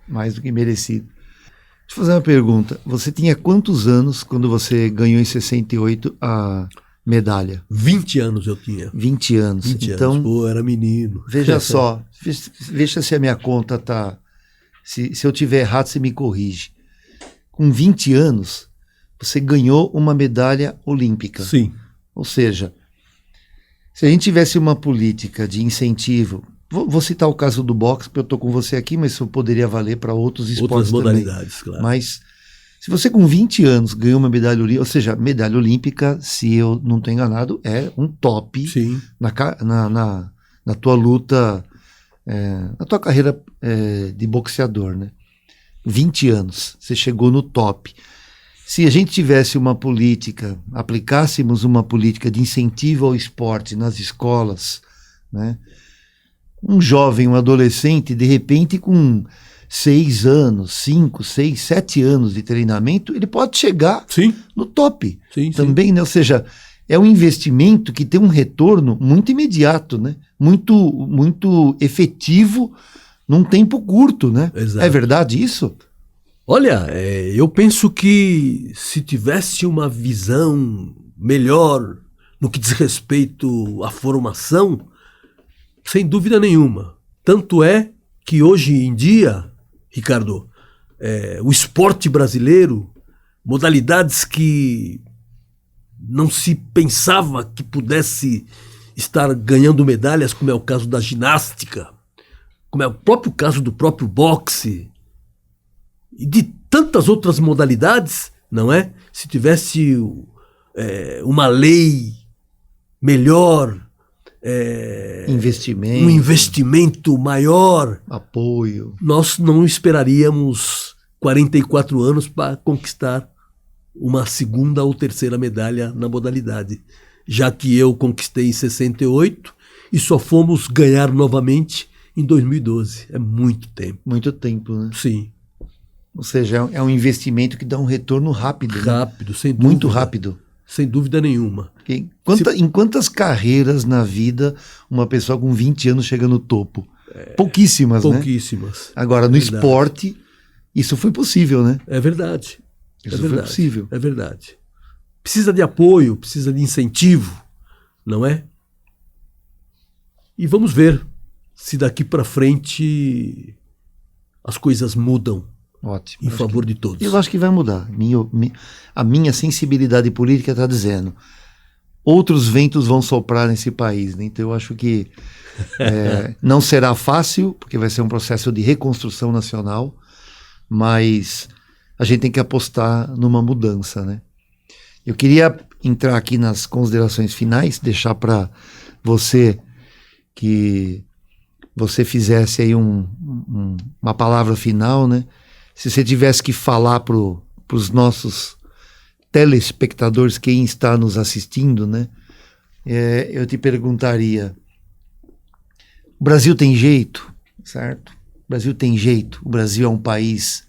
S1: Mais do que merecido. Deixa eu fazer uma pergunta. Você tinha quantos anos quando você ganhou em 68 a medalha?
S2: 20 anos eu tinha.
S1: 20 anos.
S2: 20
S1: então,
S2: anos. Pô, era menino.
S1: Veja só, veja se a minha conta tá... Se eu tiver errado, você me corrige. Com 20 anos, você ganhou uma medalha olímpica.
S2: Sim.
S1: Ou seja, se a gente tivesse uma política de incentivo... Vou citar o caso do boxe, porque eu estou com você aqui, mas isso poderia valer para outros esportes também.
S2: Outras modalidades, claro.
S1: Mas se você com 20 anos ganhou uma medalha olímpica, ou seja, medalha olímpica, se eu não estou enganado, é um top.
S2: Sim.
S1: Na tua luta, na tua carreira de boxeador, né? 20 anos, você chegou no top. Se a gente tivesse uma política, aplicássemos uma política de incentivo ao esporte nas escolas, né? Um jovem, um adolescente, de repente com 6 anos, 5, 6, 7 anos de treinamento, ele pode chegar
S2: Sim.
S1: no top
S2: Sim,
S1: também, né? Ou seja, é um investimento que tem um retorno muito imediato, né? Muito efetivo num tempo curto, né?
S2: Exato.
S1: É verdade isso?
S2: Olha, eu penso que se tivesse uma visão melhor no que diz respeito à formação, sem dúvida nenhuma. Tanto é que hoje em dia, Ricardo, o esporte brasileiro, modalidades que não se pensava que pudesse estar ganhando medalhas, como é o caso da ginástica, como é o próprio caso do próprio boxe, e de tantas outras modalidades, não é? Se tivesse uma lei melhor, um investimento maior,
S1: apoio,
S2: nós não esperaríamos 44 anos para conquistar uma segunda ou terceira medalha na modalidade, já que eu conquistei em 68 e só fomos ganhar novamente em 2012. É muito tempo.
S1: Muito tempo, né?
S2: Sim.
S1: Ou seja, é um investimento que dá um retorno rápido.
S2: Rápido,
S1: né?
S2: Sem dúvida.
S1: Muito rápido.
S2: Sem dúvida nenhuma.
S1: Em quantas carreiras na vida uma pessoa com 20 anos chega no topo? Pouquíssimas, né?
S2: Pouquíssimas.
S1: Agora, no esporte, isso foi possível, né?
S2: É verdade.
S1: Isso foi possível.
S2: É verdade. Precisa de apoio, precisa de incentivo, não é? E vamos ver se daqui para frente as coisas mudam.
S1: Ótimo.
S2: Em favor de todos.
S1: Eu acho que vai mudar. A minha sensibilidade política está dizendo. Outros ventos vão soprar nesse país, né? Então eu acho que não será fácil, porque vai ser um processo de reconstrução nacional, mas a gente tem que apostar numa mudança, né? Eu queria entrar aqui nas considerações finais, deixar para você que você fizesse aí uma palavra final, né? Se você tivesse que falar para os nossos telespectadores, quem está nos assistindo, né? Eu te perguntaria, o Brasil tem jeito, certo? O Brasil tem jeito, o Brasil é um país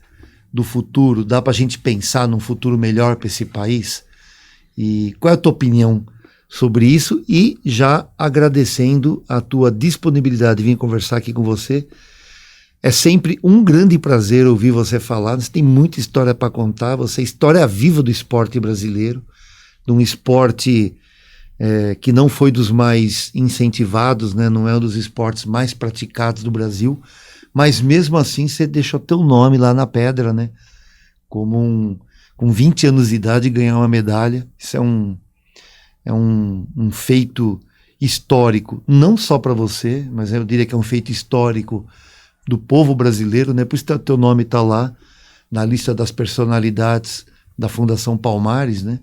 S1: do futuro, dá para a gente pensar num futuro melhor para esse país? E qual é a tua opinião sobre isso? E já agradecendo a tua disponibilidade de vir conversar aqui com você. É sempre um grande prazer ouvir você falar. Você tem muita história para contar. Você é história viva do esporte brasileiro, de um esporte que não foi dos mais incentivados, né? Não é um dos esportes mais praticados do Brasil, mas mesmo assim você deixou teu nome lá na pedra, né? Como com 20 anos de idade ganhar uma medalha. Isso é um feito histórico, não só para você, mas eu diria que é um feito histórico do povo brasileiro, né? Por isso teu nome está lá na lista das personalidades da Fundação Palmares, né?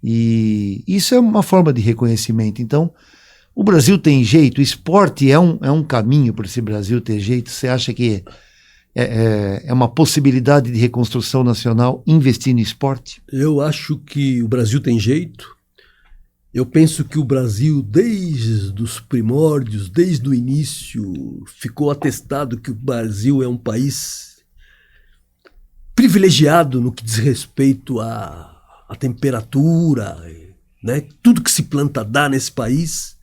S1: E isso é uma forma de reconhecimento. Então, o Brasil tem jeito, o esporte é um caminho para esse Brasil ter jeito. Você acha que é uma possibilidade de reconstrução nacional investir no esporte?
S2: Eu acho que o Brasil tem jeito. Eu penso que o Brasil, desde os primórdios, desde o início, ficou atestado que o Brasil é um país privilegiado no que diz respeito à temperatura, né? Tudo que se planta dá nesse país.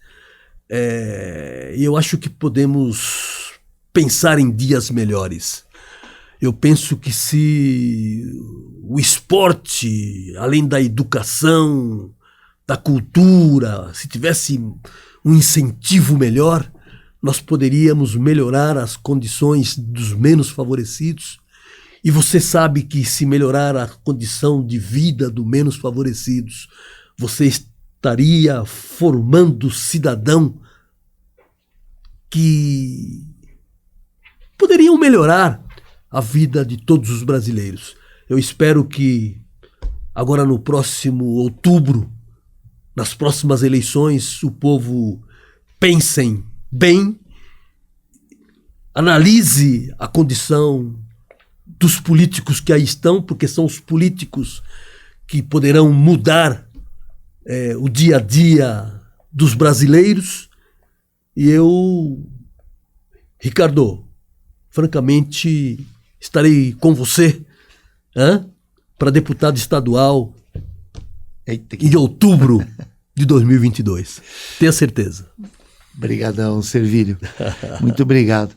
S2: E eu acho que podemos pensar em dias melhores. Eu penso que se o esporte, além da educação, da cultura, se tivesse um incentivo melhor, nós poderíamos melhorar as condições dos menos favorecidos. E você sabe que se melhorar a condição de vida dos menos favorecidos, você estaria formando cidadão que poderiam melhorar a vida de todos os brasileiros. Eu espero que agora no próximo outubro, nas próximas eleições, o povo pense bem, analise a condição dos políticos que aí estão, porque são os políticos que poderão mudar o dia a dia dos brasileiros. E eu, Ricardo, francamente, estarei com você para deputado estadual em outubro de 2022. Tenha certeza.
S1: Obrigadão, Servílio. Muito obrigado.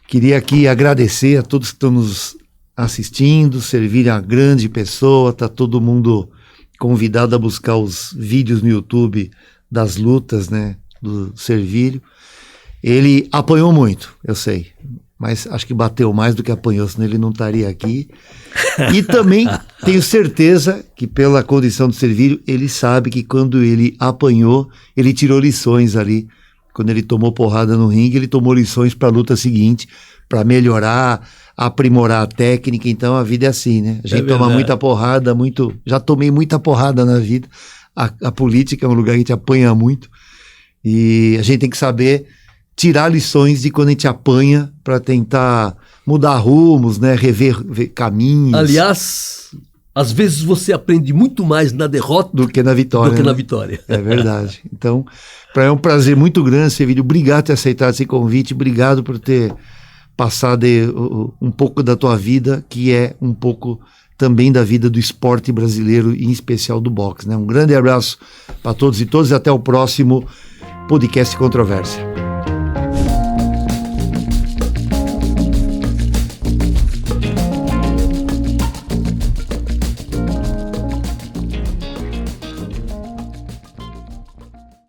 S1: Queria aqui agradecer a todos que estão nos assistindo. Servílio é uma grande pessoa, está todo mundo convidado a buscar os vídeos no YouTube das lutas, né, do Servílio. Ele apanhou muito, eu sei, mas acho que bateu mais do que apanhou, senão ele não estaria aqui. E também tenho certeza que pela condição do Servílio, ele sabe que quando ele apanhou, ele tirou lições ali. Quando ele tomou porrada no ringue, ele tomou lições para a luta seguinte, para melhorar, aprimorar a técnica. Então a vida é assim, né? A gente toma muita porrada, já tomei muita porrada na vida. A política é um lugar que a gente apanha muito e a gente tem que saber tirar lições de quando a gente apanha para tentar mudar rumos, né? Rever caminhos.
S2: Aliás, às vezes você aprende muito mais na derrota
S1: do que na vitória.
S2: na vitória.
S1: É verdade. Então, para mim é um prazer muito grande, Servílio. Obrigado por ter aceitado esse convite. Obrigado por ter passado um pouco da tua vida, que é um pouco também da vida do esporte brasileiro, em especial do boxe, né? Um grande abraço para todos e todas e até o próximo podcast Controvérsia.